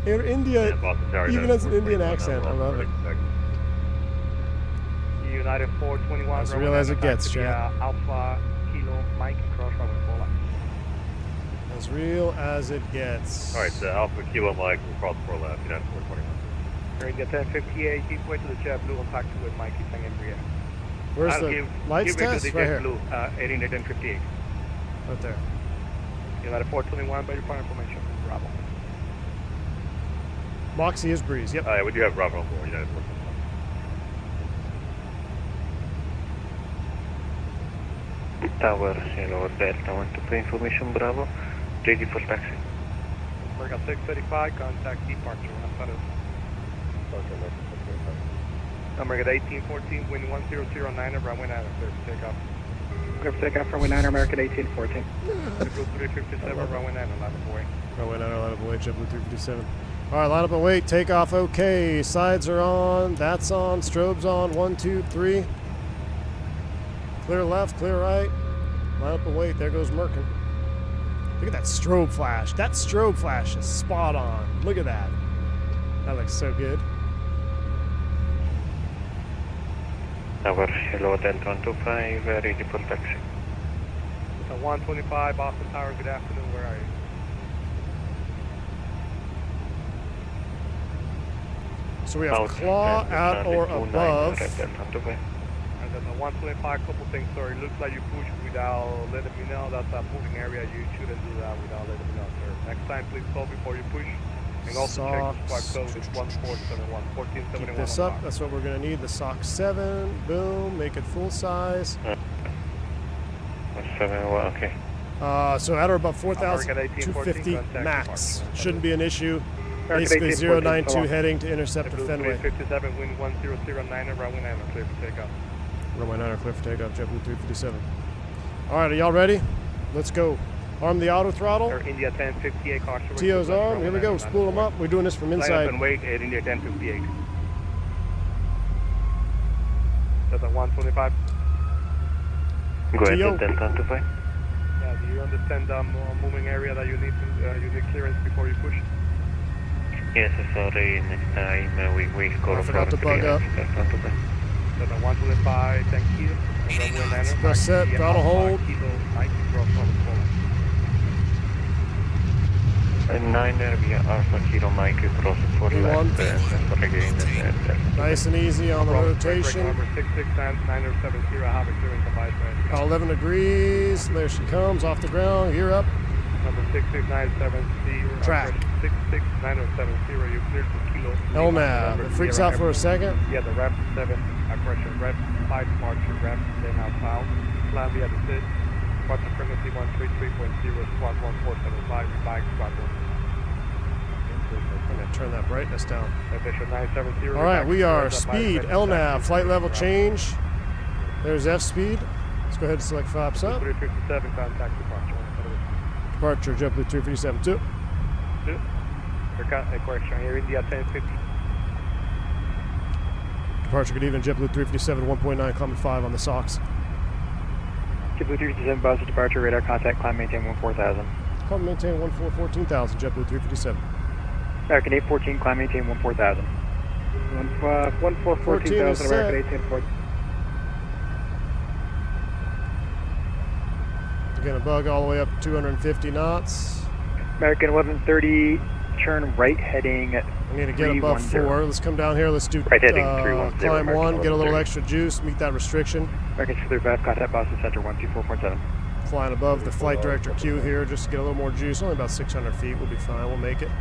Air India, And Boston Tower, even United has an Indian accent. I love it. United 421, As runway real as 9 it gets, taxi, Chad. Alpha, Kilo, Mike, cross runway 4 left. As real as it gets. All right, so Alpha Kilo Mike, we'll cross 4 left, United 421. We're in the 1058, keep way to the JetBlue and taxiway, Mike, keep saying Embraer. Where's I'll the give lights way to test? the Right here. JetBlue, Air India 1058. Right there. United 421, by your point information, Bravo. Moxie is breeze, yep. We do have Bravo on board, United 421. Tower, hello, Delta 123 information, Bravo. Ready for taxi. We're at 635, contact departure. Number at 1814, wind 1009, runway 9, clear for takeoff. Clear for takeoff, runway 9 or American 1814. Group 357, runway 9, 11 away. Runway 9, line up and wait, JetBlue 357. All right, line up and wait, takeoff okay. Sides are on, that's on, strobes on, 1, 2, 3. Clear left, clear right. Line up and wait, there goes Merkin. Look at that strobe flash. That strobe flash is spot on. Look at that. That looks so good. Tower, hello, Delta 125, ready for taxi. So 125, Boston Tower, good afternoon, where are you? So we have claw at or above. And then the 125, couple things, sorry, looks like you pushed without letting me know. That's a moving area, you shouldn't do that without letting me know, sir. Next time, please stop before you push. And also check the squad code, it's 1471, 1471. Keep this up, that's what we're gonna need. The SOC 7, boom, make it full size. 7, well, okay. So at or above 4,250 max. Shouldn't be an issue. American Basically 1814, 092 heading to intercept the Fenway. 357, wind 1009, runway 9, clear for takeoff. Runway 9 clear for takeoff, JetBlue 357. All right, are y'all ready? Let's go. Arm the auto throttle. Air India 1058, caution. TO's arm. Here we go. Spool them up. We're doing this from Line up inside. and wait, Air India 1058. That's a 125. Go ahead, TO. Delta 125. Yeah, do you understand the moving area that you need clearance before you push? Yes, sorry, next time we will go I forgot to bug up. That's a 125, thank you. Runway 9, Press set, throttle hold. Kilo, Mike, cross runway 4. 9 via Alpha Kilo Mike crossing for left and regain Nice and easy on the rotation. Number 66970, have a clearing device ready. 11 degrees. There she comes off the ground. Gear up. Number 66970. Track. 66970, you cleared for Kilo. LNAV. It freaks out for a second. Yeah, the rep 7, correction, rep 5 departure, rep, then out south. Fly via the SID. Departure frequency 133.0, squad 1475, reback squad 1. I'm going to turn that brightness down. Official 970. All right, we are speed, LNAV, flight level change. There's F speed. Let's go ahead and select flaps up. 357, contact departure. Departure, JetBlue 357, 2. Correction, here India 1050. Departure, good evening, JetBlue 357, 1.9, climb 5 on the SOCs. JetBlue 357, positive departure, radar contact, climb maintain 14,000. Climb maintain 14,000, JetBlue 357. American 814, climb maintain 14,000. 14,000, American 814. Again, a bug all the way up to 250 knots. American 1130, turn right heading at I need to get above 4. Let's come down here. Let's do right heading 310, climb 1, get a little 1130. extra juice, meet that restriction. American 635, contact Boston Center 124.7. Flying above the flight director queue here just to get a little more juice. Only about 600 feet. We'll be fine. We'll make it.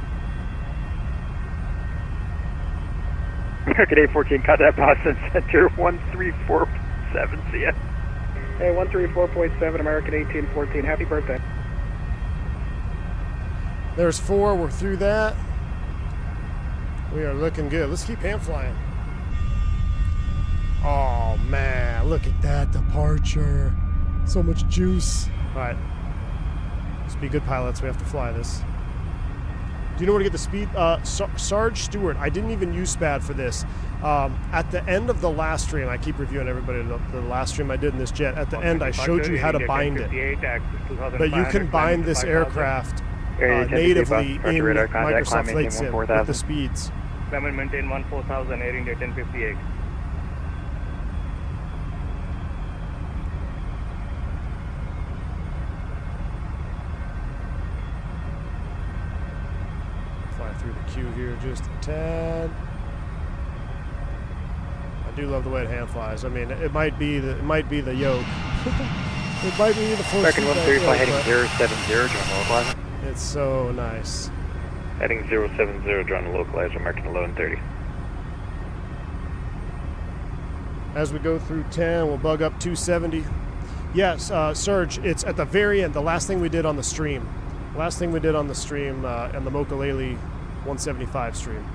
American 814, contact Boston Center 134.7. See ya. Hey, 134.7, American 1814. Happy birthday. There's 4. We're through that. We are looking good. Let's keep hand flying. Oh, man. Look at that departure. So much juice. All right. Let's be good pilots. We have to fly this. Do you know where to get the speed? Sarge Stewart. I didn't even use SPAD for this. At the end of the last stream, I keep reviewing everybody, the last stream I did in this jet. At the end, I showed you how to bind it. But you can bind this aircraft natively in Microsoft Flight Sim with the speeds. Climb and maintain 14,000, Air India 1058. Fly through the queue here just a tad. I do love the way it hand flies. I mean, it might be the yoke. It might be the first. American 135 heading 070, John localizer. It's so nice. Heading 070, John localizer, American 1130. As we go through 10, we'll bug up 270. Yes, Serge, it's at the very end, the last thing we did on the stream. Last thing we did on the stream, and the Mokulele 175 stream.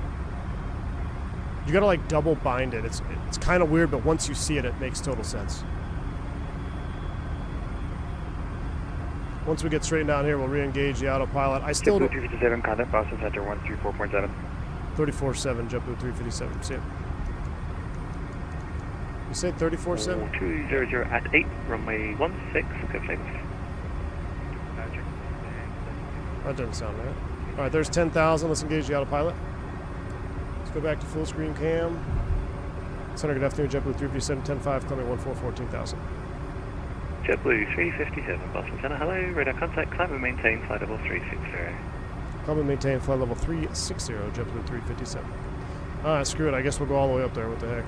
You gotta like double bind it. It's kind of weird, but once you see it, it makes total sense. Once we get straightened down here, we'll re-engage the autopilot. I still don't... 357, contact Boston Center 134.7. 34.7, JetBlue 357, see it. You said 34.7? 200 at 8, runway 16, good flight. That doesn't sound right. All right, there's 10,000. Let's engage the autopilot. Let's go back to full screen cam. Center, good afternoon, JetBlue 357, 10.5, climbing 14,000. JetBlue 357, Boston Center, hello, radar contact, climb and maintain flight level 360. Climb and maintain flight level 360, JetBlue 357. All right, screw it. I guess we'll go all the way up there. What the heck?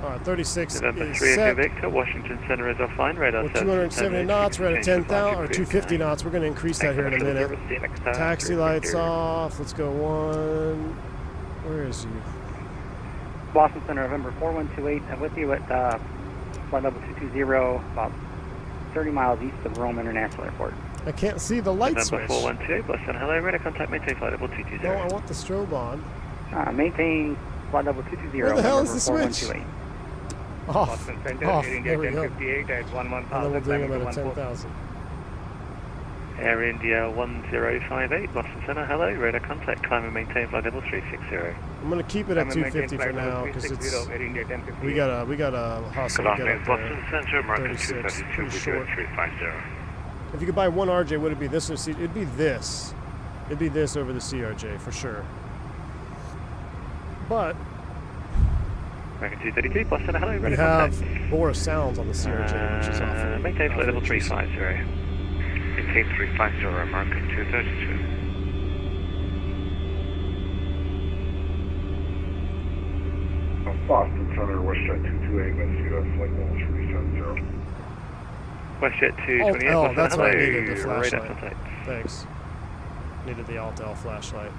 All right, 36 November is 3 set. Victor, Washington Center is offline, radar We're 270 knots. We're at 10,000 or 250 knots. We're going to increase that here in a minute. Taxi lights off. Let's go 1. Where is he? Boston Center, November 4128. I'm with you at flight level 220, about 30 miles east of Rome International Airport. I can't see the light November switch. 412, Boston, hello, radar contact, maintain flight level 220. No, I want the strobe on. Maintain flight level 220. Where the hell is the switch? Off. Boston Center, Off. Air India There we go. 1058 at 11,000. And then we'll bring him at a 10,000. Air India 1058, Boston Center, hello, radar contact, climb and maintain flight level 360. I'm going to keep it at 250 for now because it's we got a hustle to get up Boston there. Center, Mark 36, 232, pretty short. 350. If you could buy one RJ, would it be this or C? It'd be this. It'd be this over the CRJ for sure. But American 232, Boston Center, hello, We ready have contact. Boris sounds on the CRJ, which is awful. Maintain flight level 350. Maintain 350, American 232. Boston Center, WestJet 228, let's see that flight level 370. WestJet 228, Oh, Boston, that's hello, what I needed, the radar flashlight. contact. Thanks. Needed the Alt-L flashlight.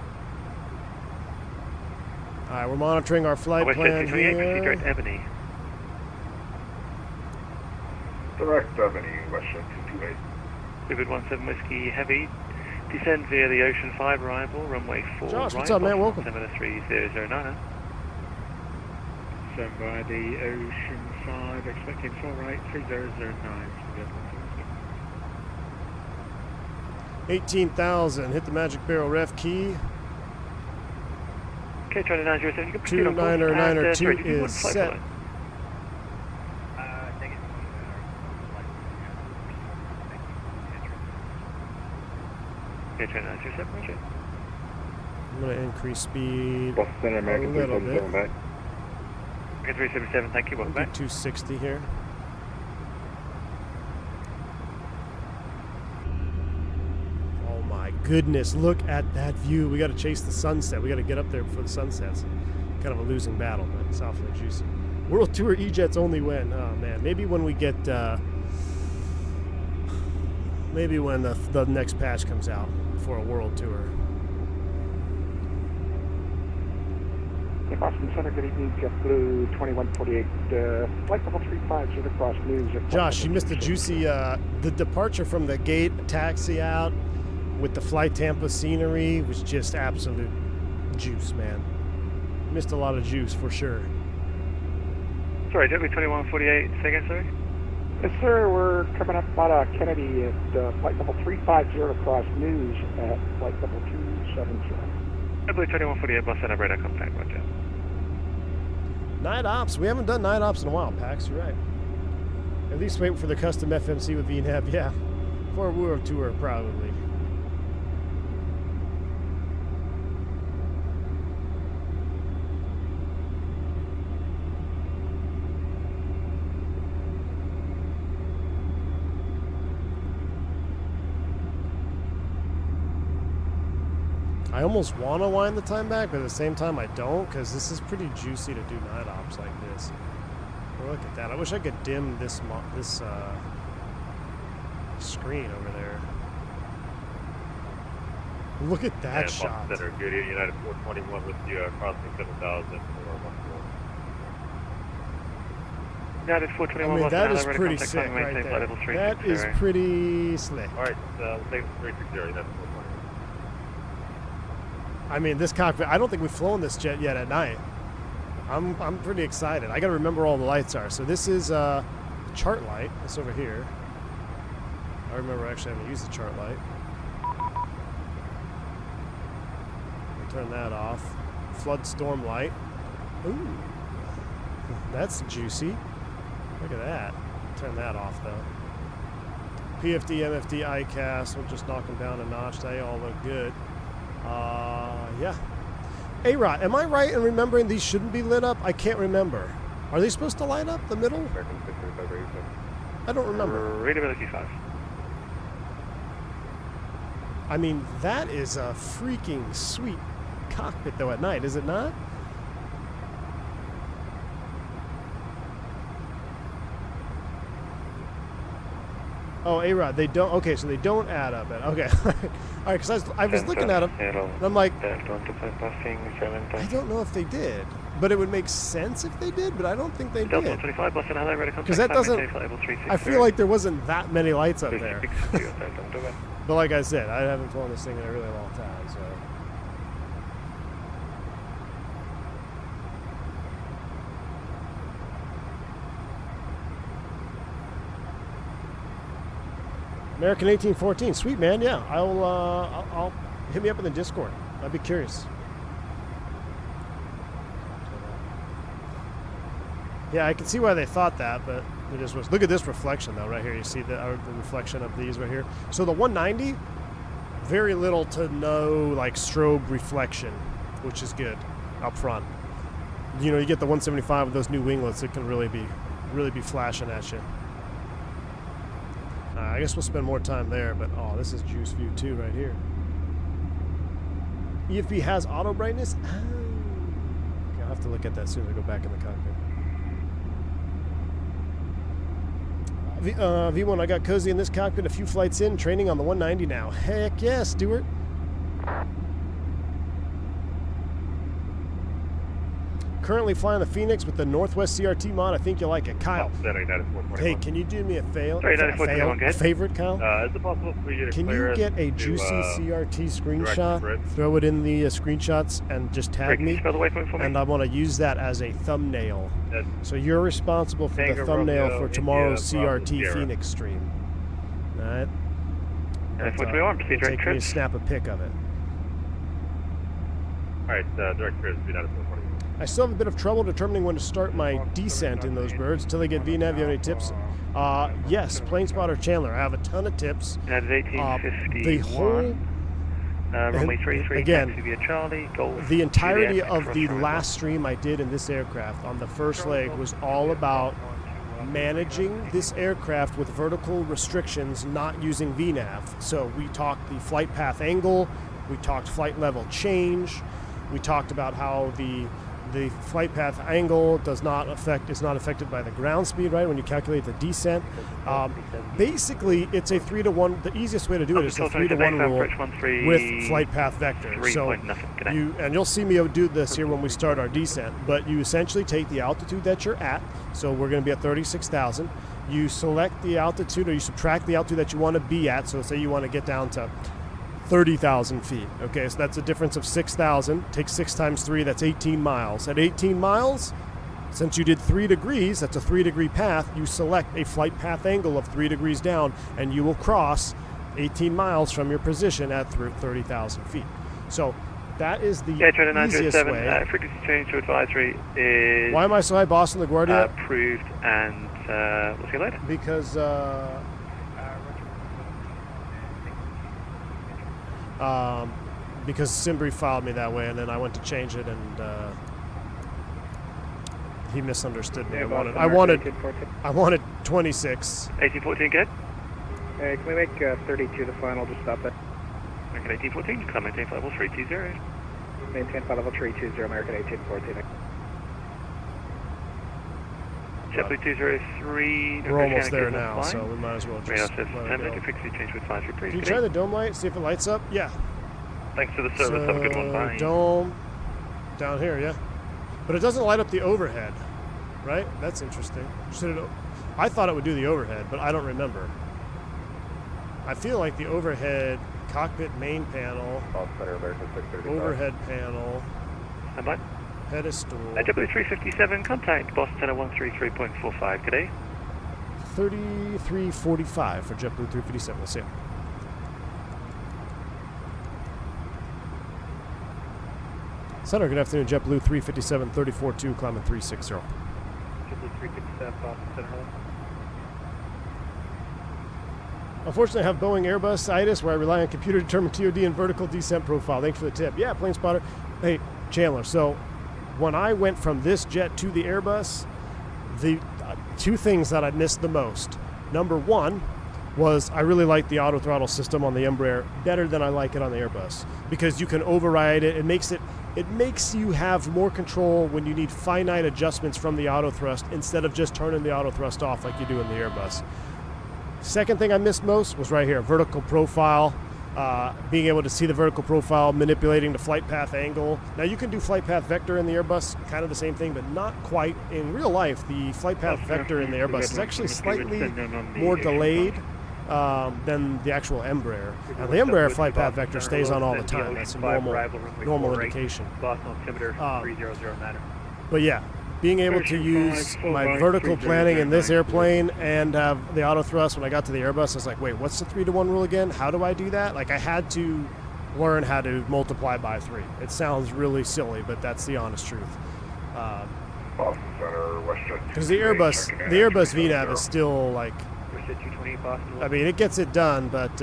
Alright, we're monitoring our flight WestJet plan 228, proceed here. direct Ebony. Direct Ebony, WestJet 228. Vivid 17 Whiskey Heavy. Descend via the Ocean 5 arrival, runway 4 Josh, right. what's up, man? Boston, Welcome. 73090. Send by the Ocean 5, expecting 4 right, 3009. 18,000. Hit the magic barrel ref key. Okay, Charlie 907, you can proceed on course. 2992 sorry, did you want is flight set. line? Okay, Charlie 907, roger. I'm going to increase speed Boston Center, American a little bit. 377 back. Okay, 377, thank you, We'll welcome do back. 260 here. Oh my goodness, look at that view. We got to chase the sunset. We got to get up there before the sun sets. Kind of a losing battle, but it's awfully juicy. World Tour E-Jets only win. Oh man, maybe when we get, maybe when the next patch comes out for a World Tour. Boston Center, good evening, JetBlue 2148, flight level 350 across news. Josh, you missed the juicy, the departure from the gate taxi out with the Flight Tampa scenery was just absolute juice, man. Missed a lot of juice for sure. Sorry, JetBlue 2148, say again, sorry? Yes, sir, we're coming up out Kennedy at flight level 350 across news at flight level 270. JetBlue 2148, Boston Center, radar contact, roger. Night ops. We haven't done night ops in a while, Pax. You're right. At least wait for the custom FMC with VNAV. Yeah. For a World Tour, probably. I almost want to wind the time back, but at the same time I don't, because this is pretty juicy to do night ops like this. Oh, look at that. I wish I could dim this screen over there. Look at that shot. Center, good evening, United 421 with you, crossing 7,000 United 421, I mean, Boston, that is radar pretty contact, sick climbing, right maintain there. flight level That is 360. pretty slick. Alright, we'll take 360, United 421. I mean, this cockpit, I don't think we've flown this jet yet at night. I'm pretty excited. I got to remember all the lights are. So this is a chart light. It's over here. I remember actually having to use the chart light. I'll turn that off. Flood storm light. Ooh, that's juicy. Look at that. Turn that off though. PFD, MFD, ICAS. We'll just knock them down a notch. They all look good. Yeah. A-Rod, am I right in remembering these shouldn't be lit up? I can't remember. Are they supposed to light up the middle? I don't remember. Readability 5. I mean, that is a freaking sweet cockpit though at night, is it not? Oh, A-Rod, they don't. Okay, so they don't add up. Okay, all right. Because I was looking at them, and I'm like, I don't know if they did, but it would make sense if they did. But I don't think they did. Delta 125, Boston, hello, radar contact, Because that doesn't. maintain flight level 360. I feel like there wasn't that many lights up there. But like I said, I haven't flown this thing in a really long time, so. American 1814, sweet man, yeah. I'll hit me up in the Discord. I'd be curious. Yeah, I can see why they thought that, but it just was. Look at this reflection though, right here. You see the reflection of these right here. So the 190, very little to no like strobe reflection, which is good up front. you know, you get the 175 with those new winglets, it can really be flashing at you. I guess we'll spend more time there, but oh, this is juice view too right here. EFB has auto brightness. Oh. Okay, I'll have to look at that as soon as I go back in the cockpit. V1, I got cozy in this cockpit a few flights in, training on the 190 now. Heck yeah, Stuart. Currently flying the Fenix with the Northwest CRT mod. I think you'll like it. Kyle. Hey, can you do me a favorite, Kyle? Is it possible for you to can you get a juicy CRT screenshot, throw it in the screenshots, and just tag me? And I want to use that as a thumbnail. So you're responsible for the thumbnail for tomorrow's CRT Fenix stream. All right? Take me a snap a pic of it. All right, director is VNAV 440. I still have a bit of trouble determining when to start my descent in those birds until they get VNAV. You have any tips? Yes, Plane Spotter Chandler. I have a ton of tips. The whole, again, the entirety of the last stream I did in this aircraft on the first leg was all about managing this aircraft with vertical restrictions, not using VNAV. So we talked the flight path angle, we talked flight level change, we talked about how the flight path angle is not affected by the ground speed, right? When you calculate the descent, basically it's a 3-to-1. The easiest way to do it is a 3-to-1 rule with flight path vector. So you'll see me do this here when we start our descent. But you essentially take the altitude that you're at. So we're going to be at 36,000. You select the altitude, or you subtract the altitude that you want to be at. So say you want to get down to 30,000 feet. Okay, so that's a difference of 6,000. Take 6 times 3, that's 18 miles. At 18 miles, since you did 3 degrees, that's a 3-degree path, you select a flight path angle of 3 degrees down, and you will cross 18 miles from your position at 30,000 feet. So that is the easiest way. Frequency change to advisory is... Why am I so high, Boston LaGuardia? Approved, and we'll see you later. Because... because Simbri filed me that way, and then I went to change it, and he misunderstood me. I wanted 26. 1814, good. Hey, can we make 32 the final? Just stop it. American 1814, come maintain flight level 320. Maintain flight level 320, American 1814. JetBlue 203. We're almost there now, so we might as well just let it go. Frequency change with advisory, please. Can you try the dome light, see if it lights up? Yeah. Thanks for the service. Have a good one. Bye. Dome down here, yeah. But it doesn't light up the overhead, right? That's interesting. I thought it would do the overhead, but I don't remember. I feel like the overhead cockpit main panel, overhead panel, pedestal. JetBlue 357, contact Boston Center 133.45 today. 3345 for JetBlue 357. We'll see you. Center, good afternoon. JetBlue 357, 342, climbing 360. JetBlue 357, Boston Center. Unfortunately, I have Boeing Airbus itis where I rely on computer-determined TOD and vertical descent profile. Thanks for the tip. Yeah, Plane Spotter. Hey, Chandler, so when I went from this jet to the Airbus, the two things that I missed the most. Number one was I really like the auto throttle system on the Embraer better than I like it on the Airbus, because you can override it. It makes you have more control when you need finite adjustments from the auto thrust instead of just turning the auto thrust off like you do in the Airbus. Second thing I missed most was right here, vertical profile. Being able to see the vertical profile, manipulating the flight path angle. Now you can do flight path vector in the Airbus, kind of the same thing, but not quite. In real life, the flight path vector in the Airbus is actually slightly more delayed than the actual Embraer. Now the Embraer flight path vector stays on all the time. That's a normal indication. But yeah, being able to use my vertical planning in this airplane and have the auto thrust when I got to the Airbus, I was like, wait, what's the 3-to-1 rule again? How do I do that? Like, I had to learn how to multiply by 3. It sounds really silly, but that's the honest truth. Because the Airbus VNAV is still like, I mean, it gets it done, but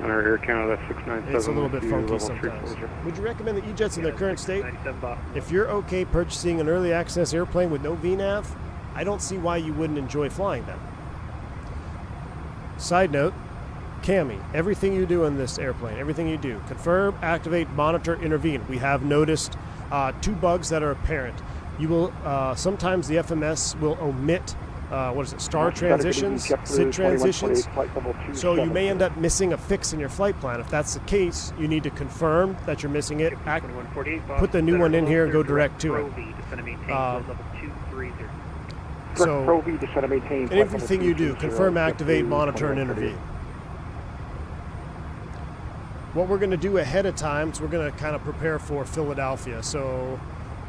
Center, Air Canada 697. It's a little bit funky level sometimes. 340. Would you recommend the E-Jets in their current state? 697 Boston. If you're okay purchasing an early access airplane with no VNAV, I don't see why you wouldn't enjoy flying them. Side note, Cami, everything you do in this airplane, everything you do, confirm, activate, monitor, intervene. We have noticed 2 bugs that are apparent. You will, sometimes the FMS will omit, star transitions, SID transitions. So you may end up missing a fix in your flight plan. If that's the case, you need to confirm that you're missing it, put the new one in here and go direct to it. So everything you do, confirm, activate, monitor, and intervene. What we're going to do ahead of time is we're going to kind of prepare for Philadelphia. So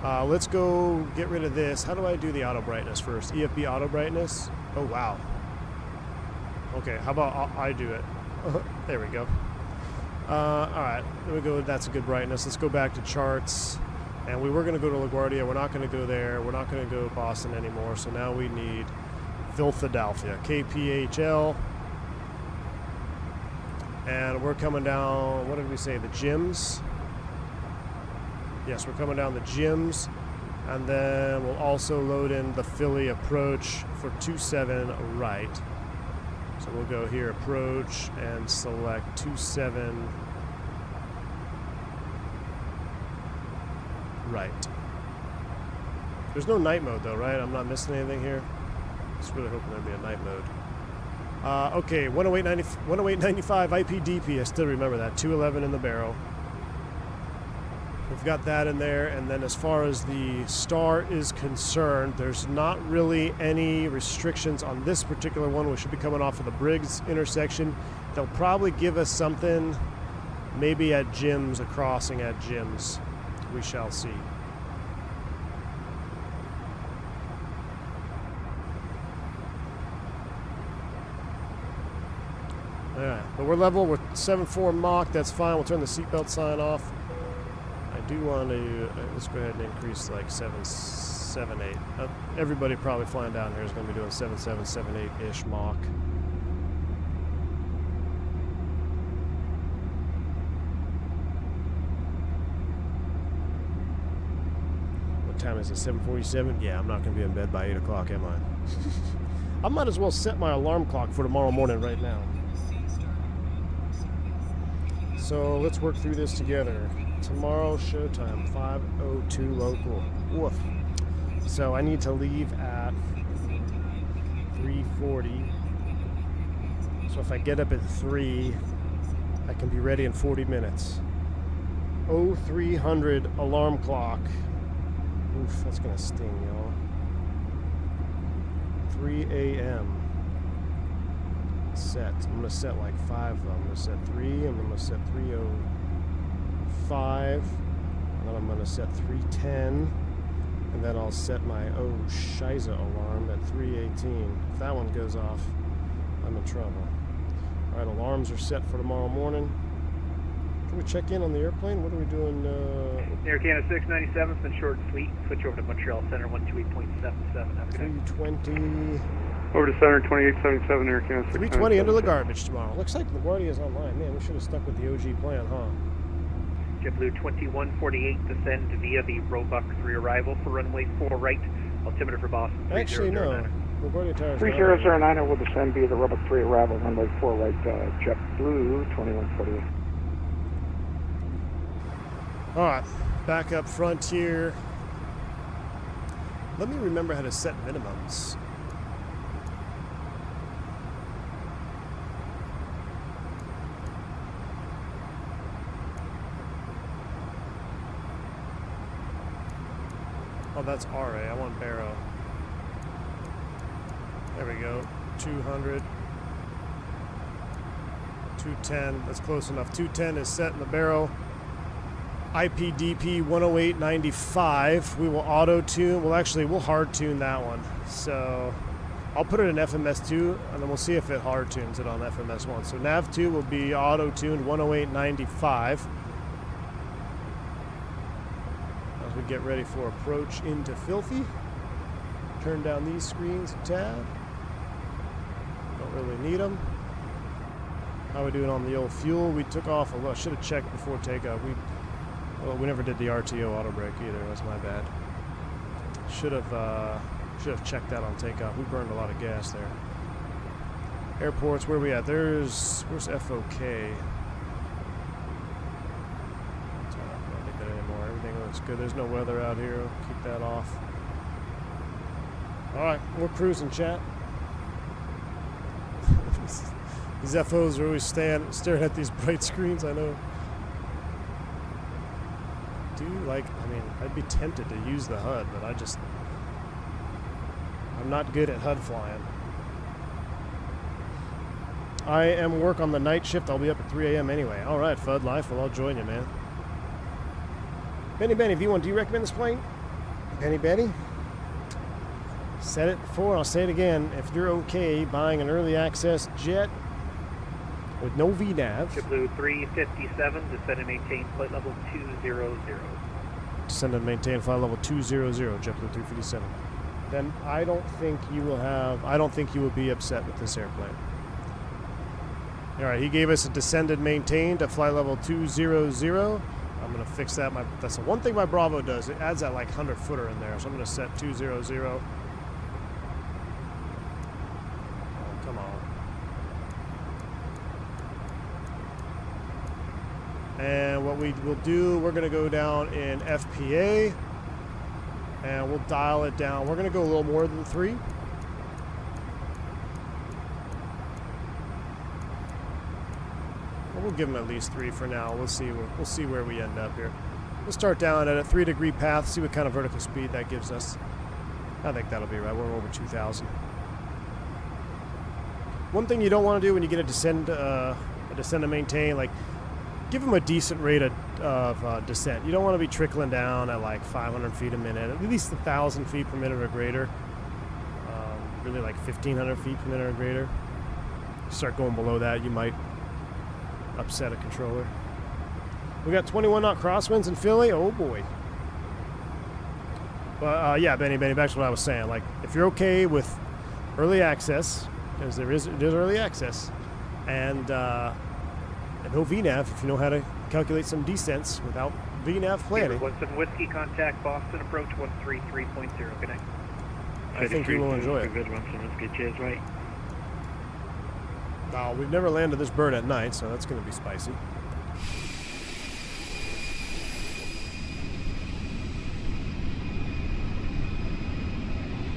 let's go get rid of this. How do I do the auto brightness first? EFB auto brightness. Oh, wow. Okay, how about I do it? There we go. All right, there we go. That's a good brightness. Let's go back to charts. And we were going to go to LaGuardia. We're not going to go there. We're not going to go to Boston anymore. So now we need Philadelphia. KPHL. And we're coming down, what did we say, the gyms? Yes, we're coming down the gyms. And then we'll also load in the Philly approach for 27 right. So we'll go here, approach, and select 27 right. There's no night mode though, right? I'm not missing anything here. Just really hoping there'd be a night mode. Okay, 108.95 IPDP. I still remember that. 211 in the barrel. We've got that in there. And then as far as the star is concerned, there's not really any restrictions on this particular one. We should be coming off of the Briggs intersection. They'll probably give us something maybe at gyms, a crossing at gyms. We shall see. Alright, but we're level, we're 7.4 Mach, that's fine. We'll turn the seatbelt sign off. I do want to, let's go ahead and increase like 7.8. Everybody probably flying down here is going to be doing 7.7, 7.8-ish Mach. What time is it, 7:47? Yeah, I'm not going to be in bed by 8 o'clock, am I? I might as well set my alarm clock for tomorrow morning right now. So let's work through this together. Tomorrow, showtime, 5:02 local. Woof. So I need to leave at 3:40. So if I get up at 3, I can be ready in 40 minutes. 0300 alarm clock. Oof, that's gonna sting, y'all. 3 a.m. set. I'm going to set like 5 of them. I'm going to set 3, and I'm going to set 3:05, and then I'm going to set 3:10, and then I'll set my oh shiza alarm at 3:18. If that one goes off, I'm in trouble. All right, alarms are set for tomorrow morning. Can we check in on the airplane? What are we doing? Air Canada 697 has been short and sweet. Switch over to Montreal Center 128.77. 320. Over to Center 2877, Air Canada 320 under the garbage tomorrow. Looks like LaGuardia is online. Man, we should have stuck with the OG plan, huh? JetBlue 2148 descend via the Roebuck rearrival for runway 4 right. Altimeter for Boston. Actually, no. LaGuardia tires. 3009 will descend via the Roebuck 3 arrival, runway 4 right, JetBlue 2148. All right, back up front here. Let me remember how to set minimums. Oh, that's RA. I want Barrow. There we go. 200. 210. That's close enough. 210 is set in the Barrow. IPDP 108.95. We will auto-tune. Well, actually, we'll hard-tune that one. So I'll put it in FMS2, and then we'll see if it hard-tunes it on FMS1. So NAV2 will be auto-tuned 108.95. As we get ready for approach into Filthy. Turn down these screens a tad. Don't really need them. How we doing on the old fuel? We took off a lot. Should have checked before takeoff. We never did the RTO auto brake either. That's my bad. Should have checked that on takeoff. We burned a lot of gas there. Airports, where we at? Where's FOK? Don't think that anymore. Everything looks good. There's no weather out here. We'll keep that off. All right, we're cruising, chat. These FOs are always staring at these bright screens, I know. I'd be tempted to use the HUD, but I'm not good at HUD flying. I am work on the night shift. I'll be up at 3 a.m. anyway. All right, FUD Life. Well, I'll join you, man. Benny, V1, do you recommend this plane? Benny? Said it before, I'll say it again. If you're okay buying an early access jet with no VNAV. JetBlue 357, descend and maintain flight level 200. Descend and maintain flight level 200, JetBlue 357. Then I don't think you will be upset with this airplane. All right, he gave us a descend and maintain to flight level 200. I'm going to fix that. That's the one thing my Bravo does. It adds that like 100-footer in there. So I'm going to set 200. Oh, come on. And what we will do, we're going to go down in FPA. And we'll dial it down. We're going to go a little more than 3. We'll give them at least 3 for now. We'll see where we end up here. We'll start down at a 3-degree path, see what kind of vertical speed that gives us. I think that'll be right. We're over 2,000. One thing you don't want to do when you get a descend and maintain, like, give them a decent rate of descent. You don't want to be trickling down at like 500 feet a minute, at least 1,000 feet per minute or greater. Really like 1,500 feet per minute or greater. Start going below that, you might upset a controller. We got 21 knot crosswinds in Philly. Oh boy. But yeah, Benny, back to what I was saying. Like, if you're okay with early access, because it is early access, and no VNAV, if you know how to calculate some descents without VNAV planning. 17 Whiskey, contact Boston, approach 133.0. Good night. I think you will enjoy it. Good one, Whiskey. Cheers, right. We've never landed this bird at night, so that's going to be spicy.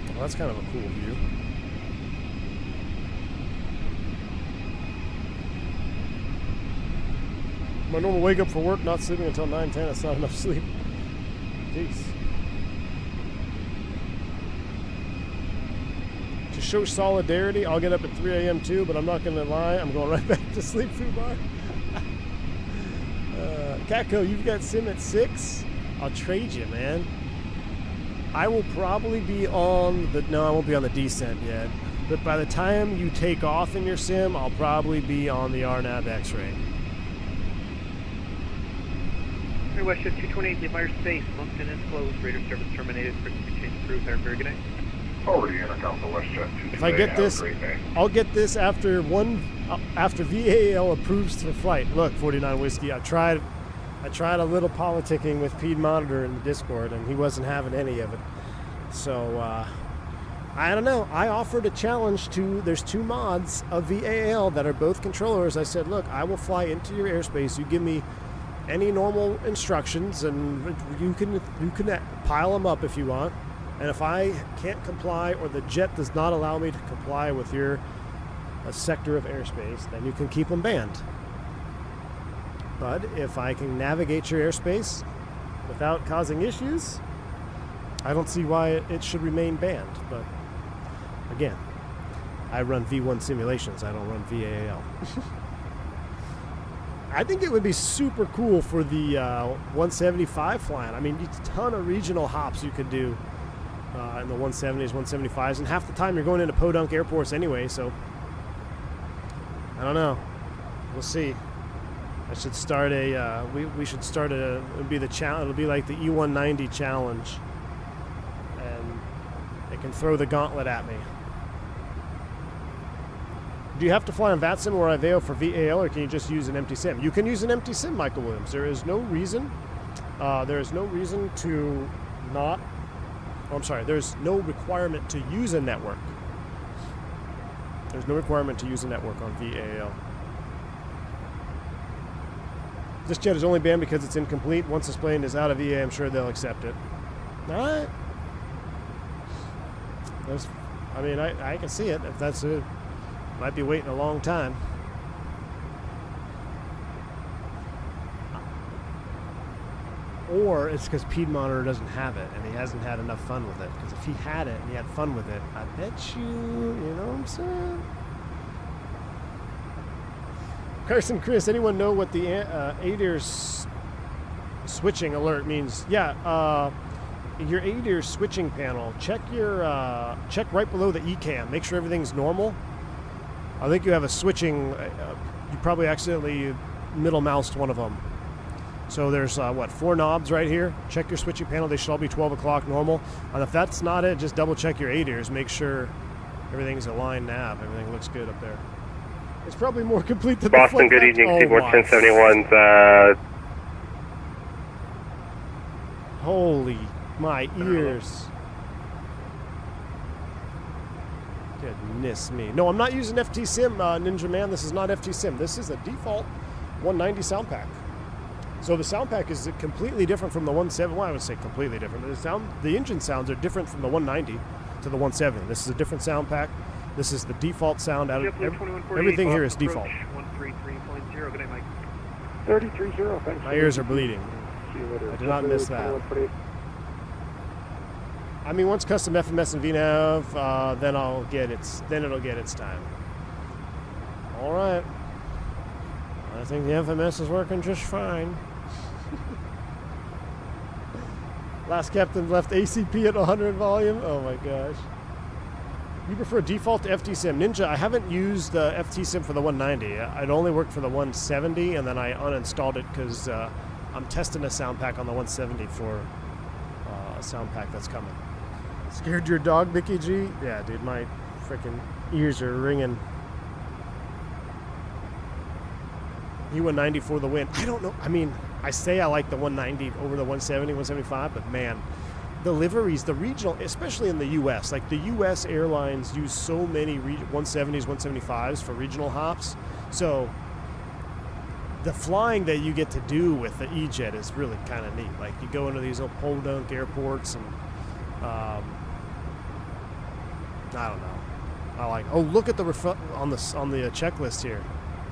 Well, that's kind of a cool view. My normal wake up for work, not sleeping until 9:10. That's not enough sleep. Jeez. To show solidarity, I'll get up at 3 a.m. too, but I'm not going to lie. I'm going right back to sleep, Fubar. Catco, you've got sim at 6? I'll trade you, man. I will probably be on the... No, I won't be on the descent yet. But by the time you take off in your sim, I'll probably be on the RNAV X-ray. Westjet 228, leave airspace. Moncton is closed. Radar service terminated. Frequency change approved. Have a very good night. Already in account for WestJet 228. If I get this, I'll get this after VAL approves for flight. Look, 49 Whiskey. I tried a little politicking with Pede Monitor in the Discord, and he wasn't having any of it. So I don't know. I offered a challenge to. There's 2 mods of VAL that are both controllers. I said, look, I will fly into your airspace. You give me any normal instructions, and you can pile them up if you want. And if I can't comply, or the jet does not allow me to comply with your sector of airspace, then you can keep them banned. But if I can navigate your airspace without causing issues, I don't see why it should remain banned. But again, I run V1 simulations. I don't run VAL. I think it would be super cool for the 175 flying. I mean, a ton of regional hops you could do in the 170s, 175s, and half the time you're going into podunk airports anyway, so I don't know. We'll see. I should start we should start it'll be the challenge. It'll be like the E190 challenge, and they can throw the gauntlet at me. Do you have to fly on VATSIM or IVAO for VAL, or can you just use an empty sim? You can use an empty sim, Michael Williams. There is no reason. To not. Oh, I'm sorry. There's no requirement to use a network. There's no requirement to use a network on VAL. This jet is only banned because it's incomplete. Once this plane is out of VA, I'm sure they'll accept it. All right. I can see it. If that's it, might be waiting a long time. Or it's because Piedmonter doesn't have it and he hasn't had enough fun with it. Because if he had it and he had fun with it, I bet you know what I'm saying? Carson, Chris, anyone know what the ADIR switching alert means? Yeah, your ADIR switching panel, check right below the ECAM. Make sure everything's normal. I think you have a switching, you probably accidentally middle moused one of them. So there's, 4 knobs right here. Check your switching panel. They should all be 12 o'clock normal. And if that's not it, just double check your ADIRs. Make sure everything's aligned nav. Everything looks good up there. It's probably more complete than Boston, good evening. Seaboard 1071's. Holy, my ears. Goodness me. No, I'm not using FT Sim, Ninja Man. This is not FT Sim. This is a default 190 sound pack. So the sound pack is completely different from the 170. Well, I would say completely different. The engine sounds are different from the 190 to the 170. This is a different sound pack. This is the default sound. Everything here is default. 133.0. Good night, Mike. 33.0. Thanks. My ears are bleeding. I did not miss that. I mean, once custom FMS and VNAV, then it'll get its time. All right. I think the FMS is working just fine. Last captain left ACP at 100 volume. Oh my gosh. You prefer default to FT Sim. Ninja, I haven't used the FT Sim for the 190. It only worked for the 170, and then I uninstalled it because I'm testing a sound pack on the 170 for a sound pack that's coming. Scared your dog, Mickey G? Yeah, dude, my freaking ears are ringing. E190 for the win. I don't know. I mean, I say I like the 190 over the 170, 175, but man, the liveries, the regional, especially in the U.S., like the U.S. airlines use so many 170s, 175s for regional hops. So the flying that you get to do with the E-Jet is really kind of neat. Like you go into these old podunk airports and I don't know. I like. Oh, look at the on the checklist here.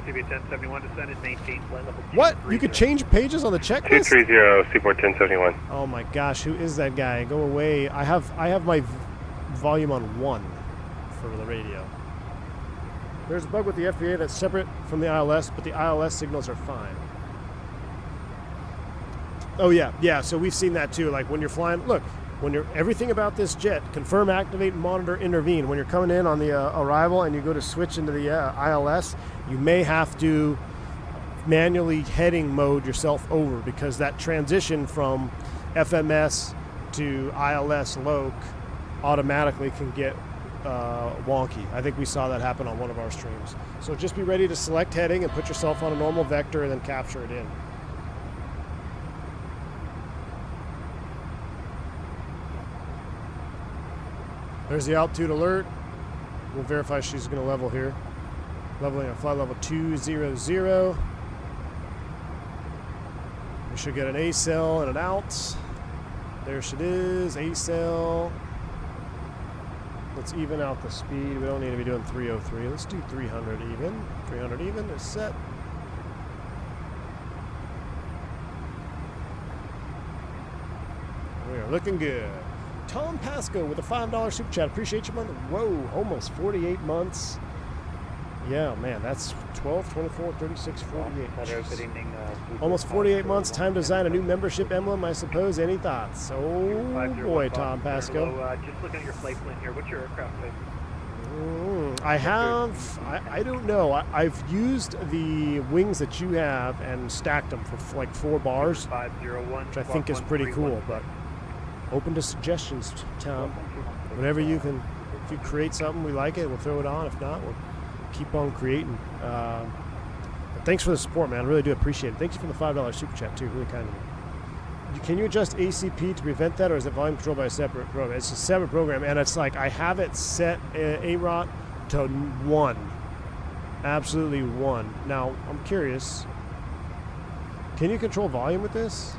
CB 1071 descended, maintain flight level 2. What? You could change pages on the checklist? 230, Seaboard 1071. Oh my gosh, who is that guy? Go away. I have my volume on 1 for the radio. There's a bug with the FBA that's separate from the ILS, but the ILS signals are fine. Oh yeah, so we've seen that too. Like when you're flying, look, everything about this jet, confirm, activate, monitor, intervene. When you're coming in on the arrival and you go to switch into the ILS, you may have to manually heading mode yourself over because that transition from FMS to ILS LOC automatically can get wonky. I think we saw that happen on one of our streams. So just be ready to select heading and put yourself on a normal vector and then capture it in. There's the altitude alert. We'll verify she's going to level here. Leveling at flight level 200. We should get an A-cell and an out. There she is, A-cell. Let's even out the speed. We don't need to be doing 303. Let's do 300 even. 300 even is set. We are looking good. Tom Pasco with a $5 super chat. Appreciate you, man. Whoa, almost 48 months. Yeah, man, that's 12, 24, 36, 48. Good evening. Almost 48 months. Time to design a new membership emblem, I suppose. Any thoughts? Oh, boy, Tom Pasco. Just looking at your flight plan here. What's your aircraft type? I don't know. I've used the wings that you have and stacked them for like 4 bars, 501, which I think is pretty cool, but open to suggestions, Tom. Whenever you can, if you create something we like it, we'll throw it on. If not, we'll keep on creating. But thanks for the support, man. I really do appreciate it. Thank you for the $5 super chat too. Really kind of you. Can you adjust ACP to prevent that, or is it volume controlled by a separate program? It's a separate program, and it's like I have it set AROT to 1. Absolutely 1. Now, I'm curious. Can you control volume with this?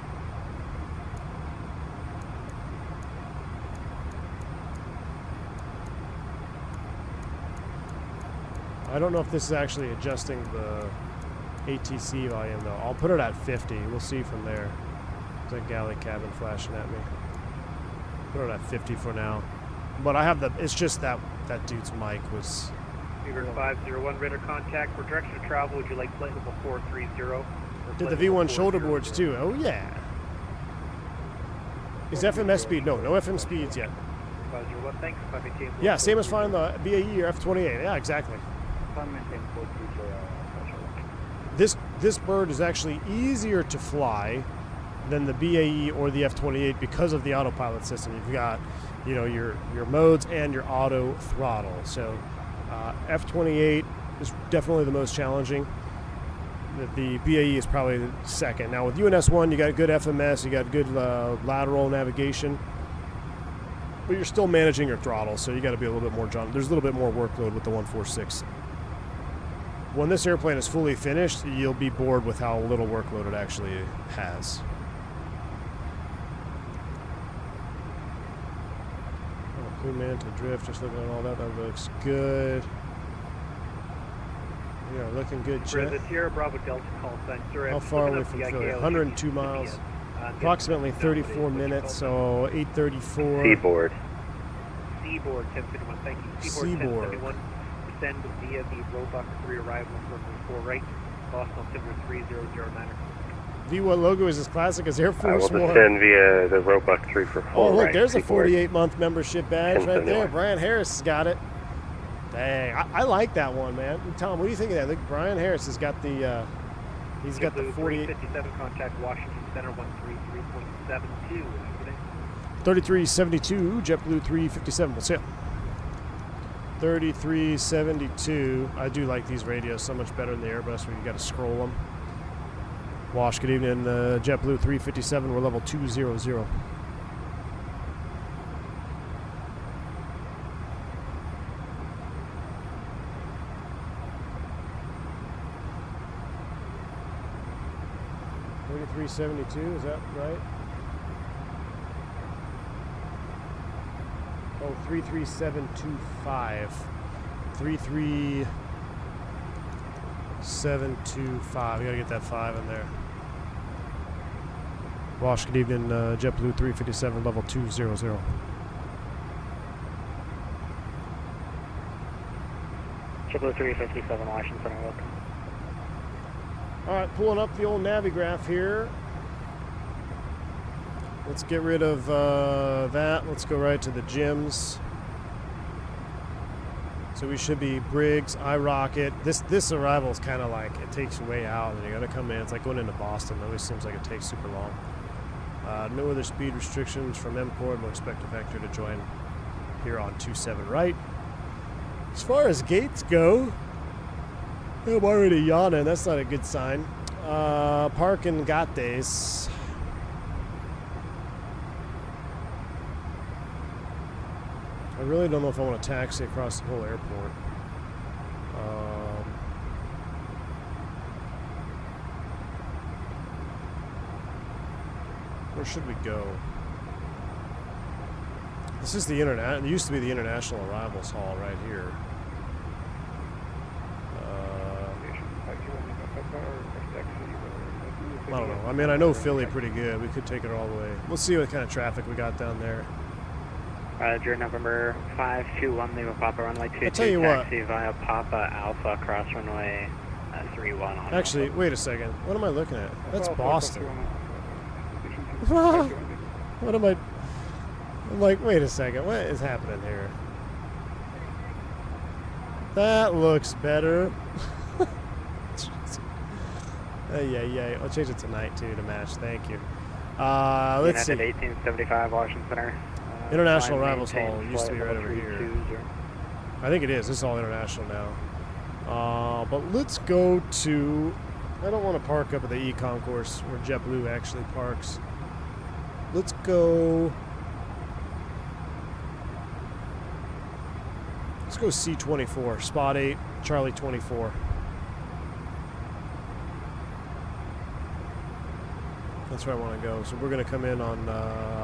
I don't know if this is actually adjusting the ATC volume, though. I'll put it at 50. We'll see from there. There's a galley cabin flashing at me. Put it at 50 for now. But I have the... It's just that dude's mic was... Beaver 501, radar contact. For direction of travel, would you like flight level 430? Did the V1 shoulder boards, too. Oh, yeah. Is FMS speed? No FM speeds yet. 501, thanks. Yeah, same as flying the BAE or F28. Yeah, exactly. This bird is actually easier to fly than the BAE or the F28 because of the autopilot system. You've got, you know, your modes and your auto throttle. So F28 is definitely the most challenging. The BAE is probably the second. Now with UNS-1, you got good FMS, you got good lateral navigation, but you're still managing your throttle, so you got to be a little bit more. There's a little bit more workload with the 146. When this airplane is fully finished, you'll be bored with how little workload it actually has. Clean man to drift, just looking at all that. That looks good. Yeah, looking good, Jet. The Sierra Bravo Delta call sign. Sir, how far away from Philly? 102 miles. Approximately 34 minutes, so 8:34. Seaboard. Seaboard 1051, thank you. Seaboard. 1071. Descend via the Roebuck 3 arrival from 4 right. Boston Timber 3009. V1 logo is as classic as Air Force One. I will One. descend via the Roebuck 3 for 4 Oh, look, right. there's a Seaboard. 48-month membership badge right there. Brian Harris has got it. Dang, I like that one, man. Tom, what do you think of that? Look, Brian Harris has got the, he's got the 48. 357 contact Washington Center 133.72. 3372, JetBlue 357. We'll see ya. 3372. I do like these radios so much better than the Airbus where you got to scroll them. Wash, good evening. JetBlue 357. We're level 200. $33.72, is that right? Oh, 33725. 33725. We gotta get that 5 in there. Wash, good evening. JetBlue 357, level 200. JetBlue 357, Washington Center, welcome. All right, pulling up the old Navigraph here. Let's get rid of that. Let's go right to the gyms. So we should be Briggs, iRocket. This arrival is kind of like, it takes you way out and you gotta come in. It's like going into Boston. It always seems like it takes super long. No other speed restrictions from MCORD. We'll expect a vector to join here on 27 right. As far as gates go, I'm already yawning. That's not a good sign. Park and Gates. I really don't know if I want to taxi across the whole airport. Where should we go? This is the It used to be the International Arrivals Hall right here. I don't know. I mean, I know Philly pretty good. We could take it all the way. We'll see what kind of traffic we got down there. Roger, November 521, Lima Papa, runway 22. I'll tell you taxi via Papa Alpha, cross runway 31. On actually, wait a second. What am I looking at? That's Boston. What am I? I'm like, wait a second. What is happening here? That looks better. Yeah. I'll change it tonight too to match. Thank you. Let's see. 1875 Washington Center. International Arrivals Hall used to be right over here. I think it is. This is all international now. But let's go to... I don't want to park up at the E concourse where JetBlue actually parks. Let's go... Let's go C24, spot 8, Charlie 24. That's where I want to go. So we're going to come in on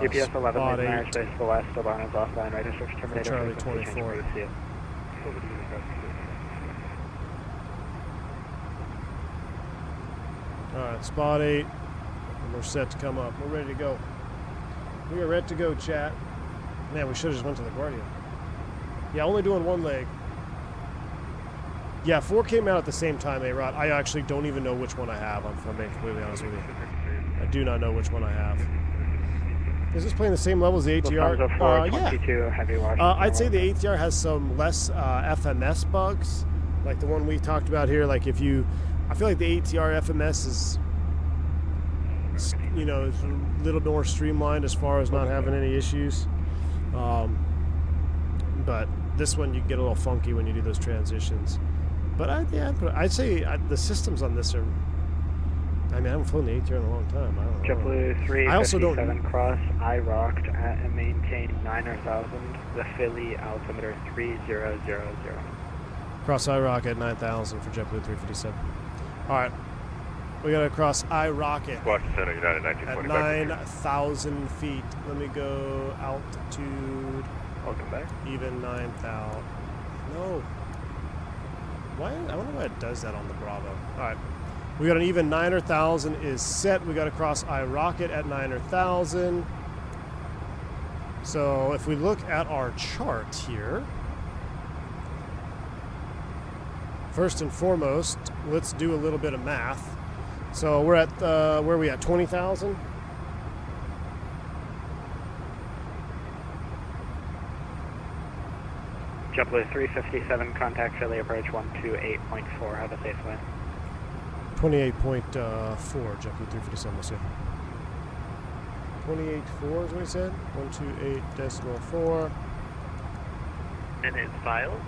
GPS 11, spot 8. space the west, Obama's offline, right instruction terminator. Charlie 24. Alright, spot 8. And we're set to come up. We're ready to go. We are ready to go, chat. Man, we should have just went to the Guardian. Yeah, only doing one leg. Yeah, 4 came out at the same time, A-Rod. I actually don't even know which one I have, if I'm being completely honest with you. I do not know which one I have. Is this playing the same level as the ATR? Yeah. I'd say the ATR has some less FMS bugs, like the one we talked about here. Like if you... I feel like the ATR FMS is, you know, is a little more streamlined as far as not having any issues. But this one you get a little funky when you do those transitions. But I'd say the systems on this are. I mean, I haven't flown the ATR in a long time. I don't know. JetBlue 357 I also don't cross IROCKed at and maintain 9,000. The Philly altimeter 3000. Cross IROC at 9,000 for JetBlue 357. All right, we got to cross IROC Washington, United 1920. At 9,000 feet. Let me go altitude. Welcome back. Even 9,000. No. Why? I wonder why it does that on the Bravo. All right, we got an even 9,000 is set. We got to cross IROC at 9,000. So if we look at our chart here. First and foremost, let's do a little bit of math. So we're at, where are we at, 20,000? JetBlue 357, contact Philly approach 128.4. Have a safe flight. 28.4, JetBlue 357, we'll see. 28.4 is what he said? 128.4. Minutes filed.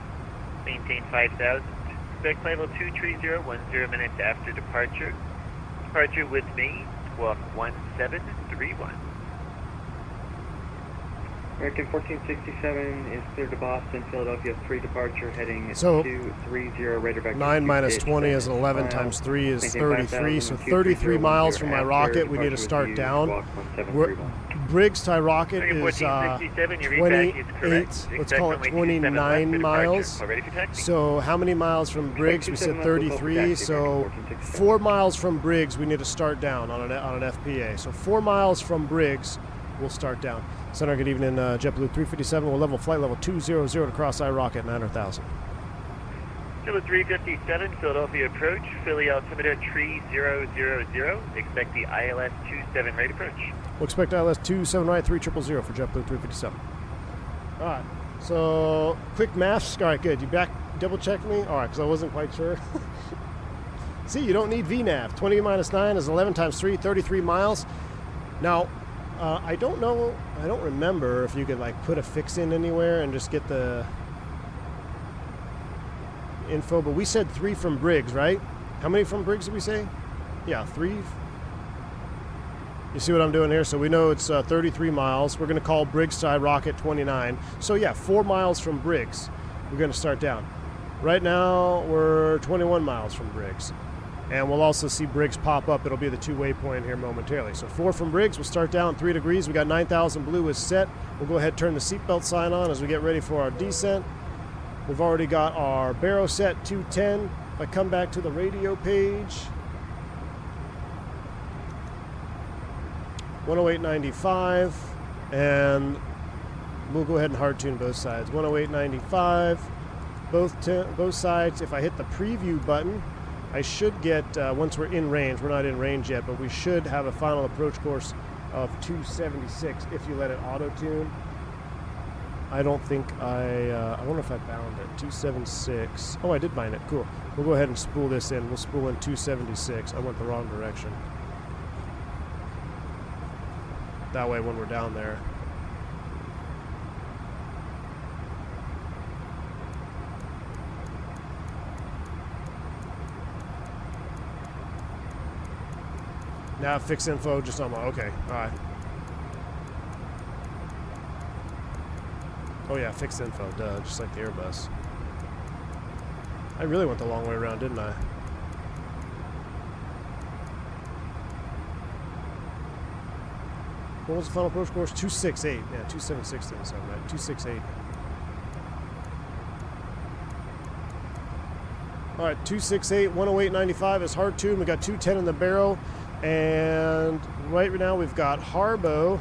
Maintain 5,000. Expect level 230, 10 minutes after departure. Departure with me, squawk 1731. American 1467 is cleared to Boston, Philadelphia 3 departure heading So 230, radar vector 9 minus 20 is 11 times 3 is 33. So 33 miles from my rocket, we need to start down. Briggs to rocket is 28, let's call it 29 miles. So how many miles from Briggs? We said 33. So 4 miles from Briggs, we need to start down on an FPA. So 4 miles from Briggs, we'll start down. Center, good evening, JetBlue 357. We'll level flight level 200 to cross IROC at 900,000. JetBlue 357, Philadelphia approach, Philly altimeter 3000. Expect the ILS 27 right approach. We'll expect ILS 27 right 3000 for JetBlue 357. All right, so quick maths. All right, good. You back double check me? All right, because I wasn't quite sure. See, you don't need VNAV. 20 minus 9 is 11 times 3, 33 miles. Now, I don't know, I don't remember if you could like put a fix in anywhere and just get the info, but we said 3 from Briggs, right? How many from Briggs did we say? Yeah, 3. You see what I'm doing here? So we know it's 33 miles. We're going to call Briggs to IROC at 29. So yeah, 4 miles from Briggs. We're going to start down. Right now, we're 21 miles from Briggs. And we'll also see Briggs pop up. It'll be the 2 waypoint here momentarily. So 4 from Briggs. We'll start down 3 degrees. We got 9,000 blue is set. We'll go ahead and turn the seatbelt sign on as we get ready for our descent. We've already got our baro set 210. If I come back to the radio page, 108.95, and we'll go ahead and hard tune both sides. 108.95, both sides. If I hit the preview button, I should get, once we're in range, we're not in range yet, but we should have a final approach course of 276 if you let it auto-tune. I don't think I wonder if I bound it. 276. Oh, I did bind it. Cool. We'll go ahead and spool this in. We'll spool in 276. I went the wrong direction. That way when we're down there. Now fix info just on my, okay, all right. Oh yeah, fixed info, duh, just like the Airbus. I really went the long way around, didn't I? What was the final approach course? 268. Yeah, 276 didn't sound right. 268. All right, 268, 108.95 is hard tune. We got 210 in the barrel. And right now we've got Harbo.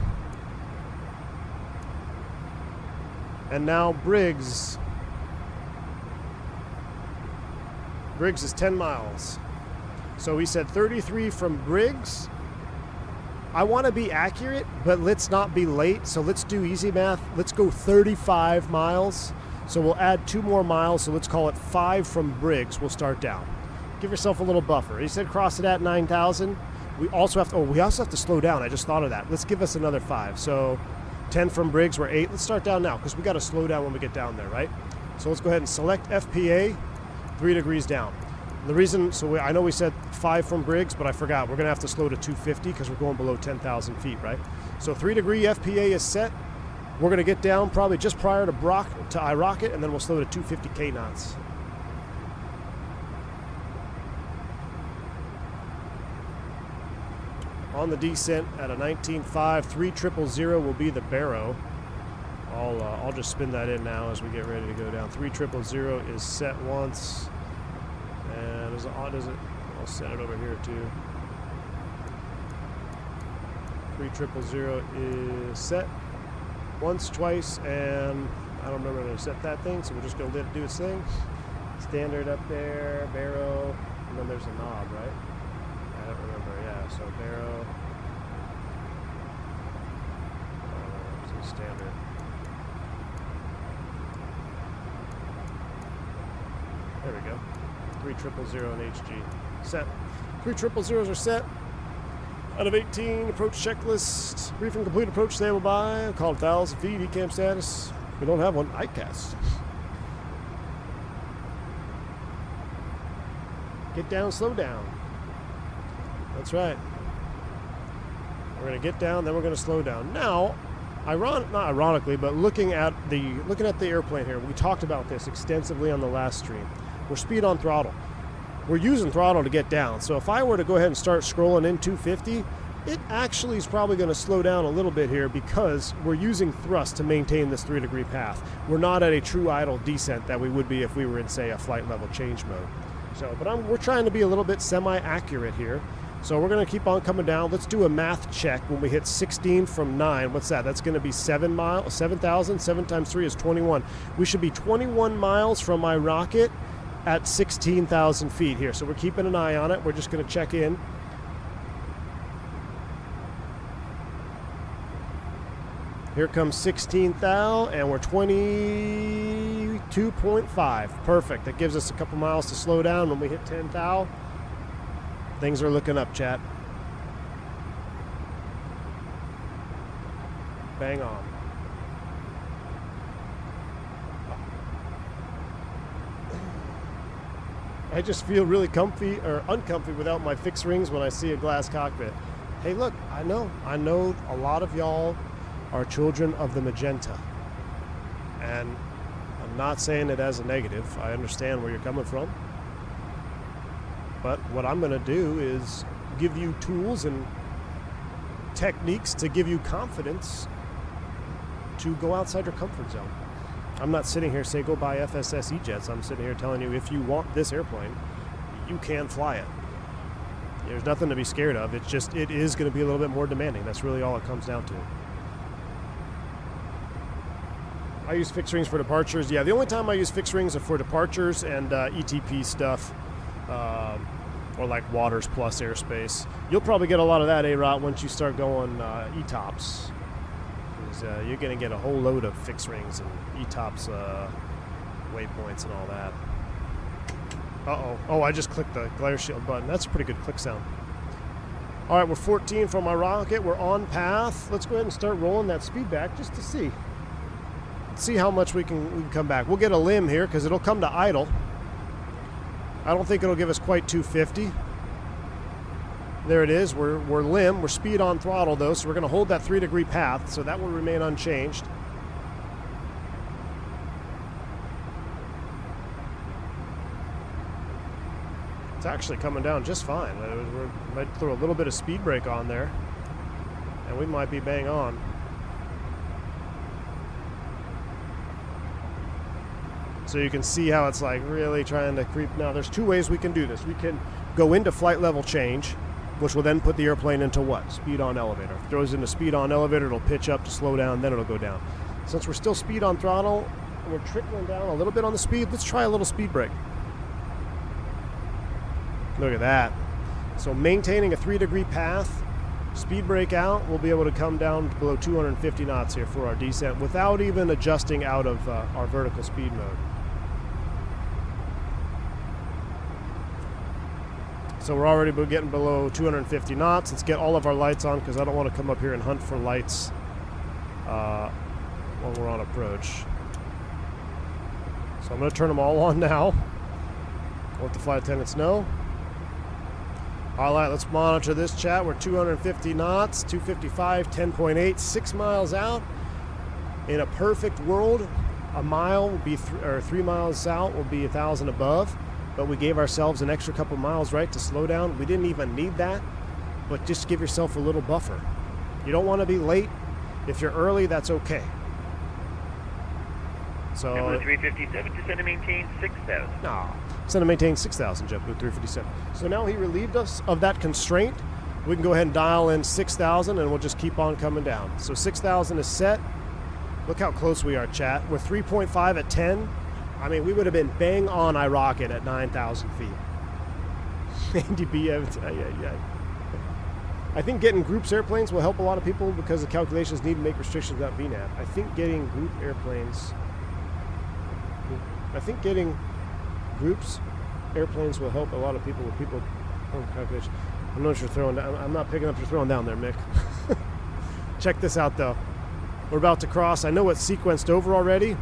And now Briggs. Briggs is 10 miles. So we said 33 from Briggs. I want to be accurate, but let's not be late. So let's do easy math. Let's go 35 miles. So we'll add 2 more miles. So let's call it 5 from Briggs. We'll start down. Give yourself a little buffer. He said cross it at 9,000. We also have to slow down. I just thought of that. Let's give us another 5. So 10 from Briggs, we're 8. Let's start down now because we got to slow down when we get down there, right? So let's go ahead and select FPA, 3 degrees down. The reason, I know we said 5 from Briggs, but I forgot. We're going to have to slow to 250 because we're going below 10,000 feet, right? So 3 degree FPA is set. We're going to get down probably just prior to iRocket, and then we'll slow to 250 K knots. On the descent at a 19.5, 3000 will be the barrow. I'll just spin that in now as we get ready to go down. 3000 is set once. And as odd as it, I'll set it over here too. 3000 is set once, twice, and I don't remember how to set that thing, so we're just going to let it do its thing. Standard up there, barrow, and then there's a knob, right? I don't remember, yeah, so barrow. So standard. There we go. 3000 and HG. Set. 3000s are set. Out of 18, approach checklist. Briefing complete, approach stable by. Called 1,000 feet, ECAM status. We don't have one. ICAST. Get down, slow down. That's right. We're going to get down, then we're going to slow down. Now, not ironically, but looking at the airplane here, we talked about this extensively on the last stream. We're speed on throttle. We're using throttle to get down. So if I were to go ahead and start scrolling in 250, it actually is probably going to slow down a little bit here because we're using thrust to maintain this 3 degree path. We're not at a true idle descent that we would be if we were in, say, a flight level change mode. So, but we're trying to be a little bit semi-accurate here. So we're going to keep on coming down. Let's do a math check when we hit 16 from 9. What's that? That's going to be 7,000. 7 times 3 is 21. We should be 21 miles from my rocket at 16,000 feet here. So we're keeping an eye on it. We're just going to check in. Here comes 16,000, and we're 22.5. Perfect. That gives us a couple miles to slow down when we hit 10,000. Things are looking up, chat. Bang on. I just feel really comfy or uncomfy without my fixed rings when I see a glass cockpit. Hey, look, I know a lot of y'all are children of the magenta. And I'm not saying it as a negative. I understand where you're coming from. But what I'm going to do is give you tools and techniques to give you confidence to go outside your comfort zone. I'm not sitting here saying go buy FSS E-jets. I'm sitting here telling you if you want this airplane, you can fly it. There's nothing to be scared of. It's just it is going to be a little bit more demanding. That's really all it comes down to. I use fixed rings for departures. Yeah, the only time I use fixed rings are for departures and ETP stuff. Or like waters plus airspace. You'll probably get a lot of that A-Rot once you start going ETOPS. You're going to get a whole load of fixed rings and ETOPS waypoints and all that. Uh-oh. Oh, I just clicked the glare shield button. That's a pretty good click sound. All right, we're 14 from our rocket. We're on path. Let's go ahead and start rolling that speed back just to see. Let's see how much we can come back. We'll get a limb here because it'll come to idle. I don't think it'll give us quite 250. There it is. We're limb. We're speed on throttle though, so we're going to hold that 3-degree path, so that will remain unchanged. It's actually coming down just fine. We might throw a little bit of speed brake on there, and we might be bang on. So you can see how it's like really trying to creep. Now there's two ways we can do this. We can go into flight level change, which will then put the airplane into what? Speed on elevator. If it throws into speed on elevator, it'll pitch up to slow down, then it'll go down. Since we're still speed on throttle, and we're trickling down a little bit on the speed, let's try a little speed brake. Look at that. So maintaining a 3-degree path, speed brake out, we'll be able to come down below 250 knots here for our descent without even adjusting out of our vertical speed mode. So we're already getting below 250 knots. Let's get all of our lights on because I don't want to come up here and hunt for lights when we're on approach. So I'm going to turn them all on now. Let the flight attendants know. All right, let's monitor this, chat. We're 250 knots, 255, 10.8, 6 miles out. In a perfect world, a mile will be 3 miles out will be 1,000 above. But we gave ourselves an extra couple miles, right, to slow down. We didn't even need that, but just give yourself a little buffer. You don't want to be late. If you're early, that's okay. So JetBlue 357, descend and maintain 6,000. No, descend and maintain 6,000, JetBlue 357. So now he relieved us of that constraint. We can go ahead and dial in 6,000, and we'll just keep on coming down. So 6,000 is set. Look how close we are, chat. We're 3.5 at 10. I mean, we would have been bang on iRocket at 9,000 feet. Andy B. Evans, I think getting groups airplanes will help a lot of people because the calculations need to make restrictions without VNAV. I think getting groups airplanes will help a lot of people with people calculations. I'm not sure throwing down. I'm not picking up you're throwing down there, Mick. Check this out though. We're about to cross. I know it's sequenced over already,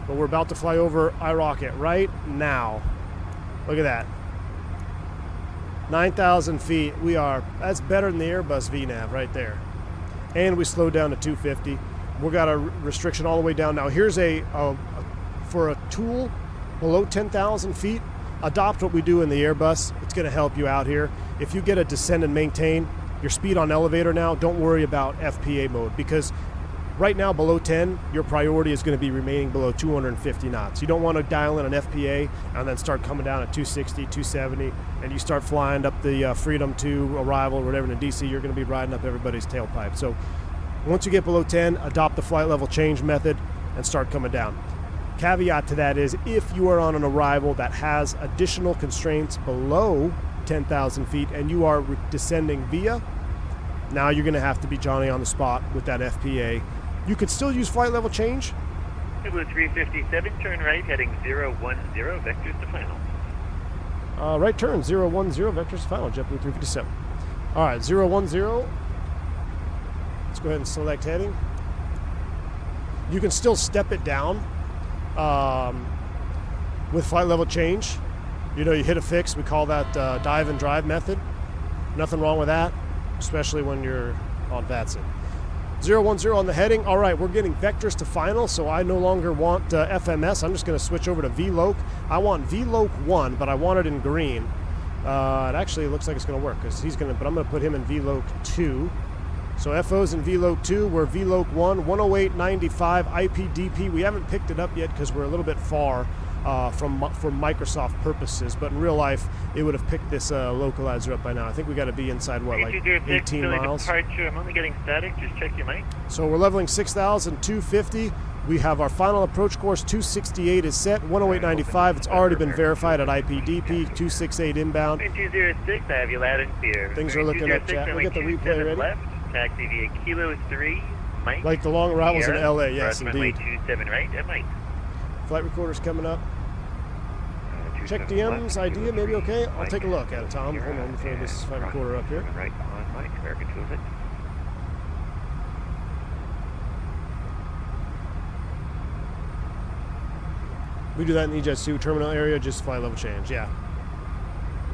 but we're about to fly over iRocket right now. Look at that. 9,000 feet. We are, that's better than the Airbus VNAV right there. And we slowed down to 250. We got a restriction all the way down. Now here's for a tool below 10,000 feet, adopt what we do in the Airbus. It's gonna help you out here. If you get a descend and maintain, your speed on elevator now, don't worry about FPA mode because right now, below 10, your priority is going to be remaining below 250 knots. You don't want to dial in an FPA and then start coming down at 260, 270, and you start flying up the Freedom to arrival or whatever in DC, you're going to be riding up everybody's tailpipe. So once you get below 10, adopt the flight level change method and start coming down. Caveat to that is if you are on an arrival that has additional constraints below 10,000 feet and you are descending via, now you're going to have to be Johnny on the spot with that FPA. You could still use flight level change. JetBlue 357, turn right, heading 010, vectors to final. Right turn, 010, vectors to final, JetBlue 357. All right, 010. Let's go ahead and select heading. You can still step it down with flight level change. You know, you hit a fix. We call that dive and drive method. Nothing wrong with that, especially when you're on VATSIM. 010 on the heading. All right, we're getting vectors to final, so I no longer want FMS. I'm just going to switch over to VLOC. I want VLOC 1, but I want it in green. It actually looks like it's going to work because he's going to, but I'm going to put him in VLOC 2. So FO's in VLOC 2. We're VLOC 1, 108.95 IPDP. We haven't picked it up yet because we're a little bit far for Microsoft purposes, but in real life, it would have picked this localizer up by now. I think we got to be inside, what, like 18 miles? Departure. I'm only getting static. Just check your mic. So we're leveling 6,250. We have our final approach course, 268 is set, 108.95. It's already been verified at IPDP, 268 inbound. 206, I have you loud and clear. Things are looking up, chat. We'll get the replay ready. Left, taxi via Kilo 3, Mike. Like the long arrivals in LA, yes, indeed. 27 right, at Mike. Flight recorder's coming up. Check DM's idea, maybe okay? I'll take a look at it, Tom. Hold on, throw this flight recorder up here. Right on Mike, American 206. We do that in the EJ2 terminal area, just flight level change, yeah.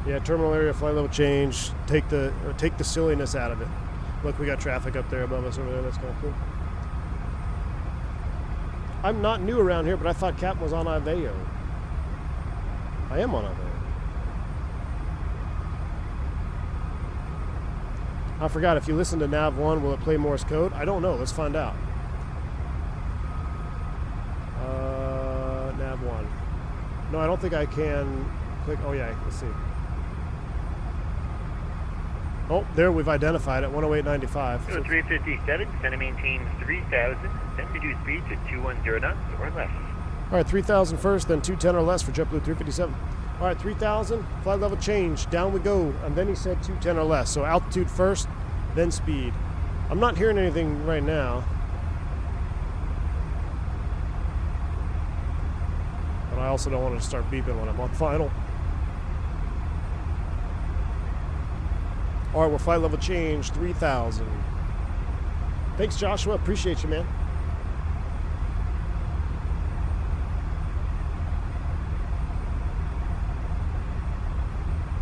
Yeah, terminal area, flight level change. Take the silliness out of it. Look, we got traffic up there above us over there. That's kind of cool. I'm not new around here, but I thought Captain was on Iveo. I am on Iveo. I forgot, if you listen to Nav 1, will it play Morse code? I don't know. Let's find out. Nav 1. No, I don't think I can click. Oh, yeah. Let's see. Oh, there we've identified it. 108.95. So 357, descend and maintain 3,000, then reduce speed to 210 knots or less. All right, 3,000 first, then 210 or less for JetBlue 357. All right, 3,000, flight level change, down we go. And then he said 210 or less. So altitude first, then speed. I'm not hearing anything right now. But I also don't want it to start beeping when I'm on final. All right, we're flight level change, 3,000. Thanks, Joshua. Appreciate you, man.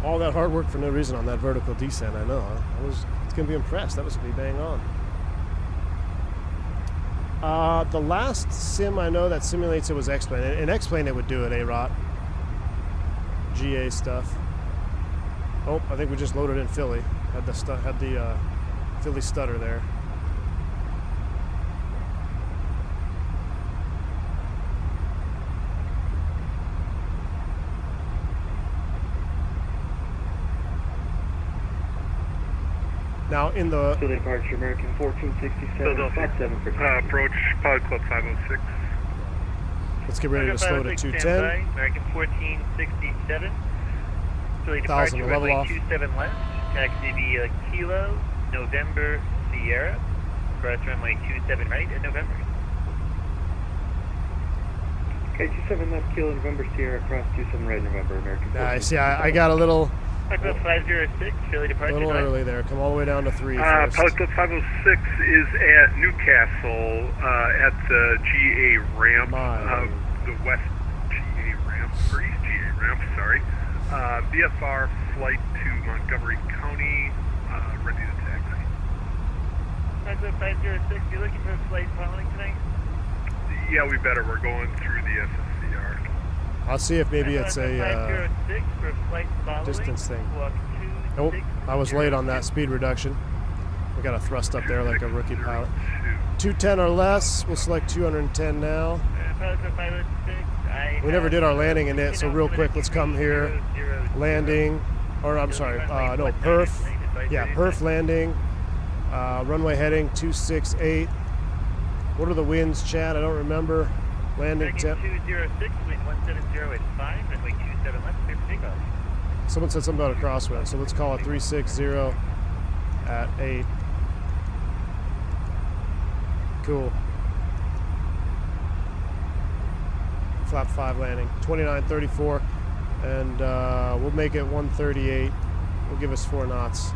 All that hard work for no reason on that vertical descent, I know. I was going to be impressed. That was going to be bang on. The last sim I know that simulates it was X-Plane. In X-Plane it would do it, A-Rot. GA stuff. Oh, I think we just loaded in Philly. Had the Philly stutter there. Now in the Philly departure, American 1467, 57 for approach Pilot Club 506. Let's get ready to slow to 210. American 1467. Philly 1,000 departure, level runway off. 27 left. Taxi via Kilo, November, Sierra. Cross runway 27 right in November. Okay, 27 left, Kilo, November, Sierra, cross 27 right, November, American. I see. I got a little. Pilot Club 506, Philly A departure. little early there. Come all the way down to 3 first. Pilot Club 506 is at Newcastle at the GA ramp, the West GA ramp, or East GA ramp, sorry. VFR flight to Montgomery County, ready to taxi. Pilot Club 506, you looking for a flight following tonight? Yeah, we better. We're going through the SSCR. I'll see if maybe it's a 506 for flight following. distance thing. Walk Nope, I was late on that speed reduction. We got a thrust up there like a rookie pilot. 210 or less. We'll select 210 now. We never did our landing in it, so real quick, let's come here. Landing, or I'm sorry, no, perf. Yeah, perf landing. Runway heading 268. What are the winds, Chad? I don't remember. Landing temp. 206, wind 170 at 5, runway 27 left, clear for takeoff. Someone said something about a crosswind, so let's call it 360 at 8. Cool. Flap 5 landing, 2934, and we'll make it 138. We'll give us 4 knots.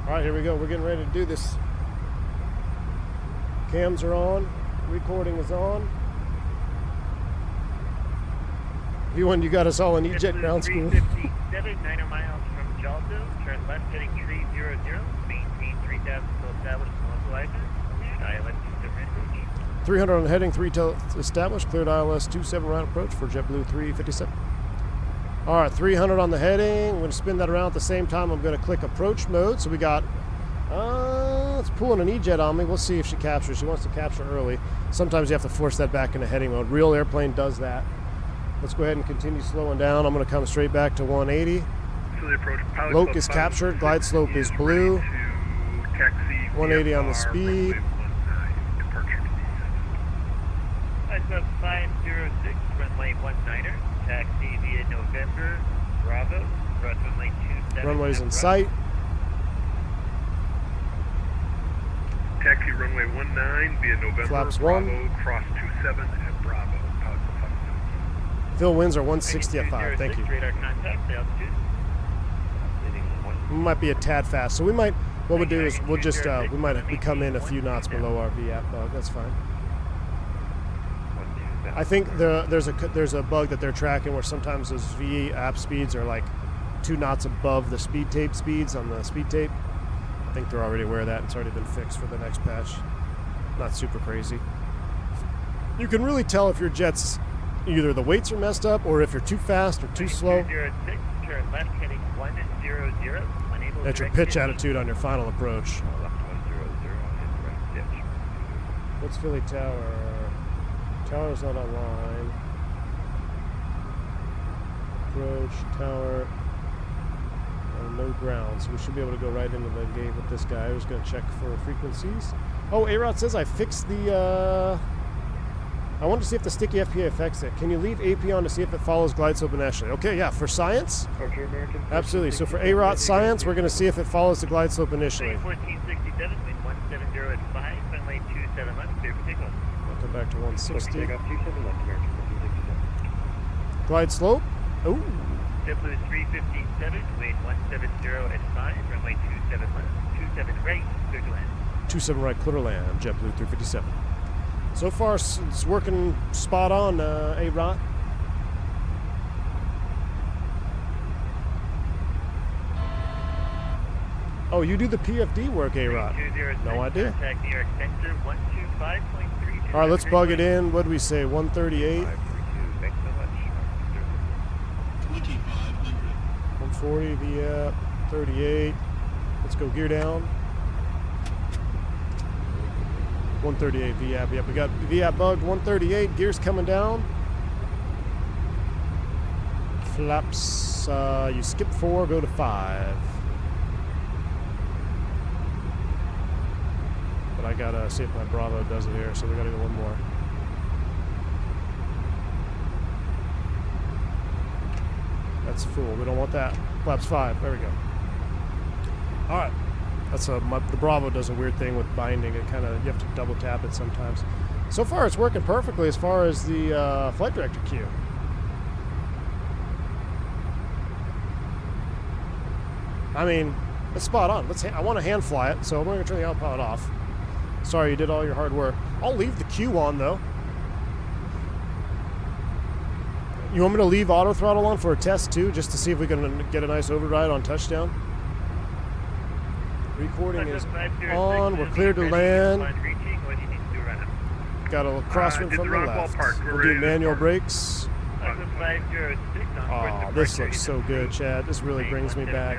All right, here we go. We're getting ready to do this. Cams are on. Recording is on. V1, you got us all in E-Jet ground school. 357, 90 miles from Jalto. Turn left heading 300. Maintain 3,000 till established local ILS 27 right approach. 300 on heading, 3 till established. Cleared ILS 27 right approach for JetBlue 357. All right, 300 on the heading. We're going to spin that around at the same time. I'm going to click approach mode. So we got, it's pulling an E-Jet on me. We'll see if she captures. She wants to capture early. Sometimes you have to force that back into heading mode. Real airplane does that. Let's go ahead and continue slowing down. I'm going to come straight back to 180. Loc is captured. Glide slope is blue. 180 on the speed. Club 506, runway 19er. Taxi via November, Bravo. Cross runway 27. Runway's in sight. Taxi runway 19 via November, Flaps Bravo, 1. cross 27 at Bravo. Phil winds are 160 at 5. Thank you. Radar contact, altitude. We might be a tad fast, so we might. What we'll do is we'll just we come in a few knots below our VAP. That's fine. I think there's a bug that they're tracking where sometimes those VE app speeds are like 2 knots above the speed tape speeds on the speed tape. I think they're already aware of that. It's already been fixed for the next patch. Not super crazy. You can really tell if your jet's either the weights are messed up or if you're too fast or too slow. 206, turn left heading 100. That's your pitch attitude on your final approach. Left 100 is right ditch. What's Philly Tower? Tower's not online. Approach, tower, no ground. So we should be able to go right into the gate with this guy. I'm just going to check for frequencies. Oh, A-Rod says I fixed the... I wanted to see if the sticky FPA affects it. Can you leave AP on to see if it follows glide slope initially? Okay, yeah, for science? Absolutely. So for A-Rod science, we're going to see if it follows the glide slope initially. 1467, wind 170 at 5, runway 27 left, clear for takeoff. I'll come back to 160. Takeoff 27 left, American 1467. Glide slope. Oh. JetBlue 357, wind 170 at 5, runway 27 left, 27 right, clear to land. 27 right, clear to land, JetBlue 357. So far, it's working spot on, A-Rod. Oh, you do the PFD work, A-Rod? No idea. All right, let's bug it in. What do we say, 138? 140 via 38. Let's go gear down. 138 VAP. Yep, we got VAP bugged. 138. Gears coming down. Flaps. You skip 4, go to 5. But I gotta see if my Bravo does it here, so we gotta go one more. That's full. We don't want that. Flaps 5. There we go. All right. That's the Bravo does a weird thing with binding. It kind of, you have to double tap it sometimes. So far, it's working perfectly as far as the flight director queue. I mean, it's spot on. I want to hand fly it, so we're going to turn the autopilot off. Sorry, you did all your hard work. I'll leave the queue on, though. You want me to leave auto throttle on for a test, too, just to see if we can get a nice override on touchdown? Recording is on. We're cleared to land. Got a crosswind from the left. We'll do manual brakes. Oh, this looks so good, Chad. This really brings me back.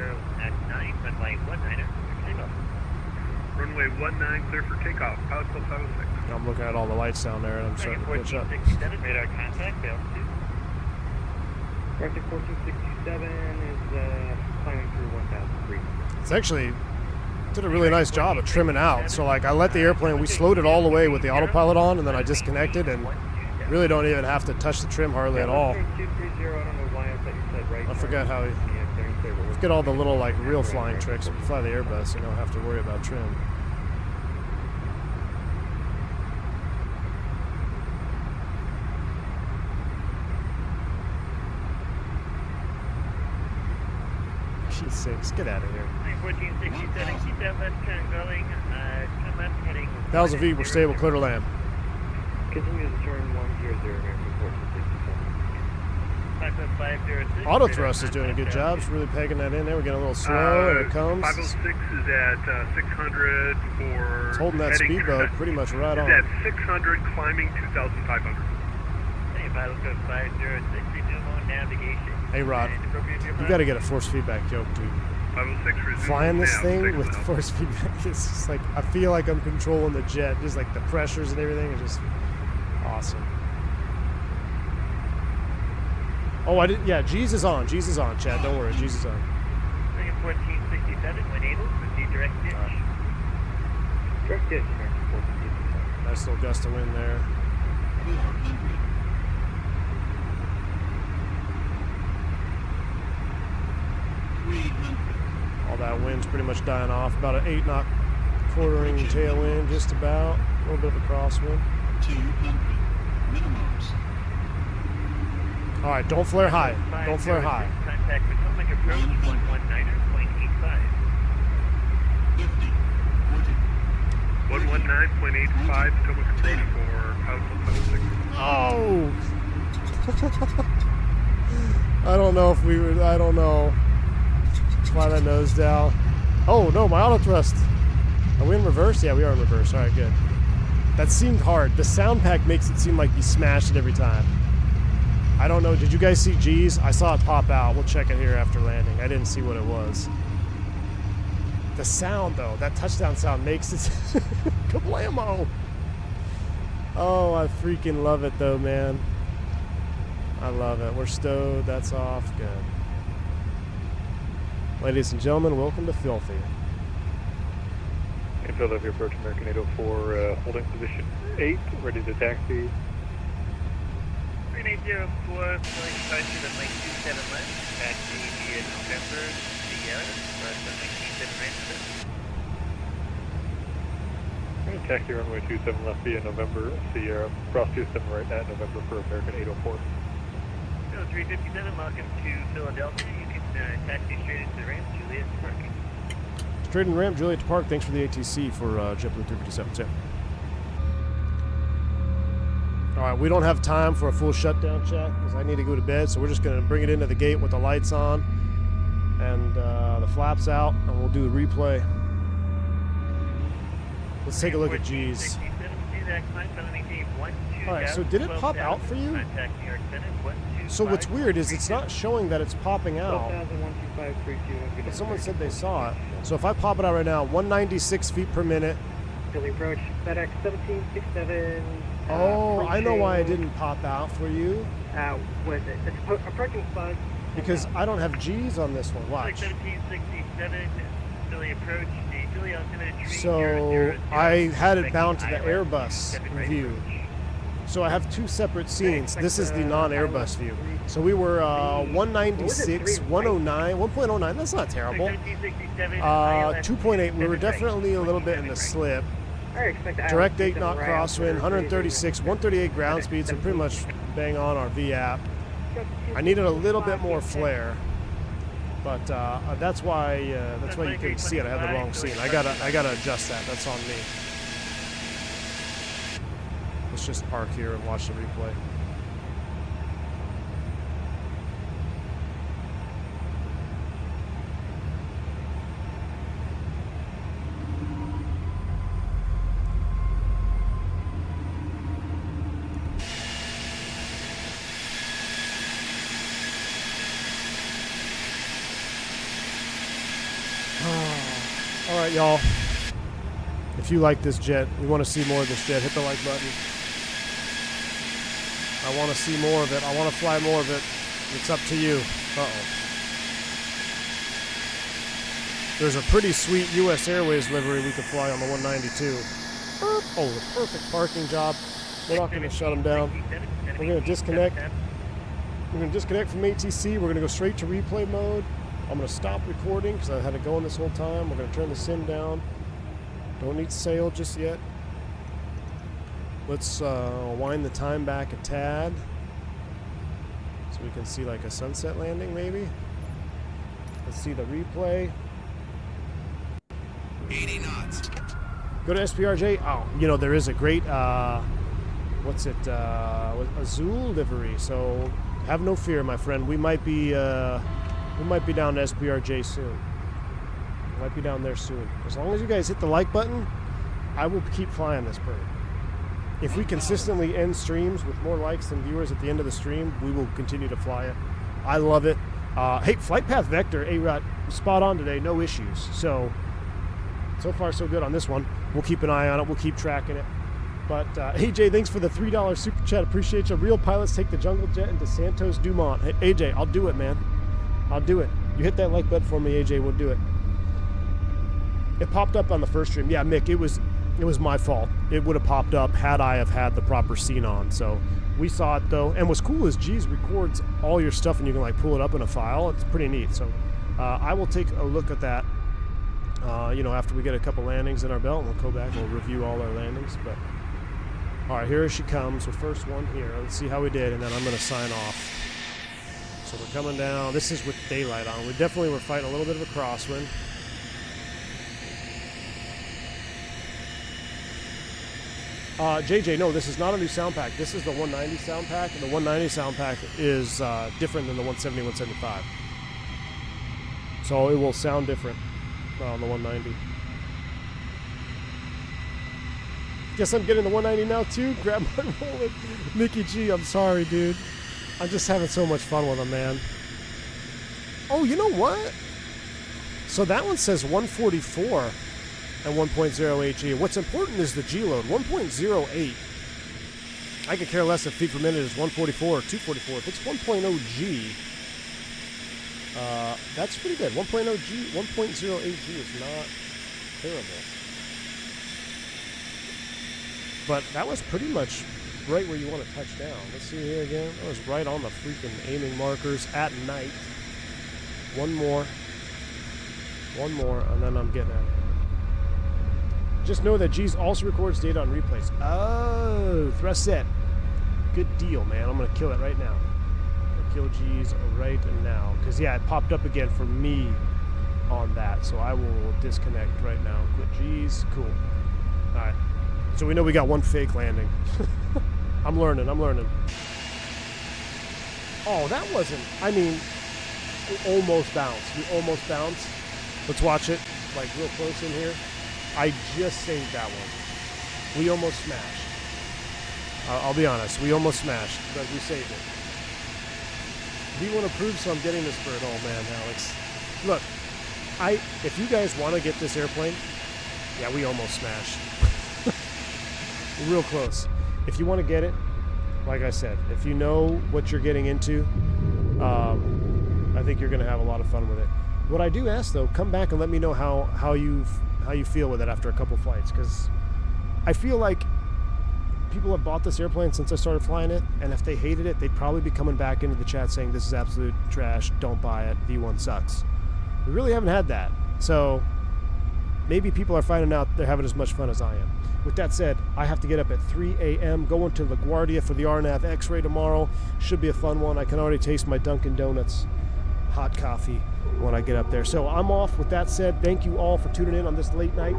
Runway 19, clear for takeoff. Pilot still 506. I'm looking at all the lights down there, and I'm starting to pitch up. Radar contact, fail 2. Arctic 1467 is climbing through 1003. It's actually did a really nice job of trimming out. So like I let the airplane, we slowed it all the way with the autopilot on, and then I disconnected and really don't even have to touch the trim hardly at all. I forgot how forget all the little like real flying tricks. When you fly the Airbus, you don't have to worry about trim. She's 6. Get out of here. 1467, keep that left turn going. Turn left heading. 1000 feet, we're stable, clear to land. Continue to turn 100, American 1467. Auto thrust is doing a good job. It's really pegging that in there. We're getting a little slow, and it comes. 506 is at 600 for. It's holding that speed boat pretty much right on. It's at 600, climbing 2,500. Hey, pilot code 506, resume navigation. Hey, Rod, you got to get a force feedback joke, dude. 506 flying this thing with force feedback, it's just like, I feel like I'm controlling the jet. Just like the pressures and everything is just awesome. Oh, I did. Yeah, G's is on. G's is on, Chad. Don't worry. G's is on. 1467, when able, proceed direct ditch. Direct ditch, American 1467. Nice little gust of wind there. All that wind's pretty much dying off. About an 8 knot quartering tailwind, just about. A little bit of a crosswind. 200 minimums. All right, don't flare high. Don't flare high. Contact Potomac approach 119.85. 50. 40. 119.85 Potomac approach for Pilot 506. Oh! I don't know if we would. I don't know. Fly that nose down. Oh no, my auto thrust. Are we in reverse? Yeah, we are in reverse. All right, good. That seemed hard. The sound pack makes it seem like you smash it every time. I don't know. Did you guys see G's? I saw it pop out. We'll check it here after landing. I didn't see what it was. The sound, though, that touchdown sound makes it kablamo. Oh, I freaking love it, though, man. I love it. We're stowed. That's off. Good. Ladies and gentlemen, welcome to Filthy. In Philadelphia, approach American 804, holding position 8, ready to taxi. Green 804, filling departure to lane 27 left, taxi via November, Sierra, left on lane 27 right. Taxi runway 27 left via November, Sierra, cross 27 right at November for American 804. So 357, welcome to Philadelphia. You can taxi straight into the ramp, Juliet parking. Straight in ramp, Juliet to park. Thanks for the ATC for JetBlue 357 tip. All right, we don't have time for a full shutdown check because I need to go to bed, so we're just going to bring it into the gate with the lights on and the flaps out, and we'll do a replay. Let's take a look at G's. All right, so did it pop out for you? So what's weird is it's not showing that it's popping out. But someone said they saw it. So if I pop it out right now, 196 feet per minute. Philly approach, FedEx 1767. Oh, I know why it didn't pop out for you. What is it? It's approaching fuzz. Because I don't have G's on this one. Watch. 1767, Philly approach, the Philly altimeter tree. So I had it bound to the Airbus view. So I have two separate scenes. This is the non-Airbus view. So we were 196, 109, 1.09. That's not terrible. 2.8. We were definitely a little bit in the slip. Direct 8 knot crosswind, 136, 138 ground speed. So pretty much bang on our VAP. I needed a little bit more flare, but that's why you couldn't see it. I had the wrong scene. I gotta adjust that. That's on me. Let's just park here and watch the replay. All right, y'all. If you like this jet, you want to see more of this jet, hit the like button. I want to see more of it. I want to fly more of it. It's up to you. Uh-oh. There's a pretty sweet U.S. Airways livery we could fly on the 192. Oh, the perfect parking job. We're not going to shut them down. We're going to disconnect. We're going to disconnect from ATC. We're going to go straight to replay mode. I'm going to stop recording because I had it going this whole time. We're going to turn the sim down. Don't need to sail just yet. Let's wind the time back a tad so we can see like a sunset landing maybe. Let's see the replay. 80 knots. Go to SPRJ. Oh, you know, there is a great, what's it, Azul livery. So have no fear, my friend. We might be down to SPRJ soon. We might be down there soon. As long as you guys hit the like button, I will keep flying this bird. If we consistently end streams with more likes than viewers at the end of the stream, we will continue to fly it. I love it. Hey, flight path vector, A-Rot, spot on today, no issues. So far so good on this one. We'll keep an eye on it. We'll keep tracking it. But AJ, thanks for the $3 super chat. Appreciate you. Real pilots take the jungle jet into Santos Dumont. Hey, AJ, I'll do it, man. I'll do it. You hit that like button for me, AJ. We'll do it. It popped up on the first stream. Yeah, Mick, it was my fault. It would have popped up had I have had the proper scene on. So we saw it though. And what's cool is G's records all your stuff and you can like pull it up in a file. It's pretty neat. So I will take a look at that. After we get a couple landings in our belt, we'll go back and we'll review all our landings. But all right, here she comes. The first one here. Let's see how we did, and then I'm going to sign off. So we're coming down. This is with daylight on. We definitely were fighting a little bit of a crosswind. JJ, no, this is not a new sound pack. This is the 190 sound pack. The 190 sound pack is different than the 170, 175. So it will sound different on the 190. Guess I'm getting the 190 now too. Grab my roll. Mickey G, I'm sorry, dude. I'm just having so much fun with them, man. Oh, you know what? So that one says 144 and 1.08 G. What's important is the G load. 1.08. I could care less if feet per minute is 144 or 244. If it's 1.0 G, that's pretty good. 1.0 G, 1.08 G is not terrible. But that was pretty much right where you want to touch down. Let's see here again. That was right on the freaking aiming markers at night. One more, and then I'm getting at it. Just know that G's also records data on replays. Oh, thrust set. Good deal, man. I'm going to kill it right now. I'm going to kill G's right now. Because, yeah, it popped up again for me on that. So I will disconnect right now. Quit G's. Cool. All right. So we know we got one fake landing. I'm learning. Oh, that wasn't... I mean, we almost bounced. Let's watch it, like, real close in here. I just saved that one. We almost smashed. I'll be honest. We almost smashed, but we saved it. Do you want to prove so I'm getting this bird? Oh, man, Alex. Look, if you guys want to get this airplane, yeah, we almost smashed. Real close. If you want to get it, like I said, if you know what you're getting into, I think you're going to have a lot of fun with it. What I do ask, though, come back and let me know how you feel with it after a couple flights, because I feel like people have bought this airplane since I started flying it, and if they hated it, they'd probably be coming back into the chat saying this is absolute trash, don't buy it, V1 sucks. We really haven't had that, so maybe people are finding out they're having as much fun as I am. With that said, I have to get up at 3 a.m. going to LaGuardia for the RNAV X-ray tomorrow. Should be a fun one. I can already taste my Dunkin' Donuts hot coffee when I get up there. So I'm off. With that said, thank you all for tuning in on this late night.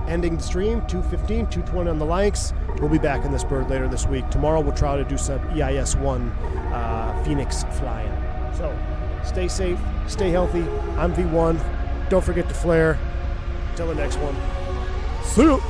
Ending the stream, 2:15, 2:20 on the likes. We'll be back in this bird later this week. Tomorrow we'll try to do some EIS-1 Fenix flying. So stay safe, stay healthy. I'm V1. Don't forget to flare. Until the next one. See you.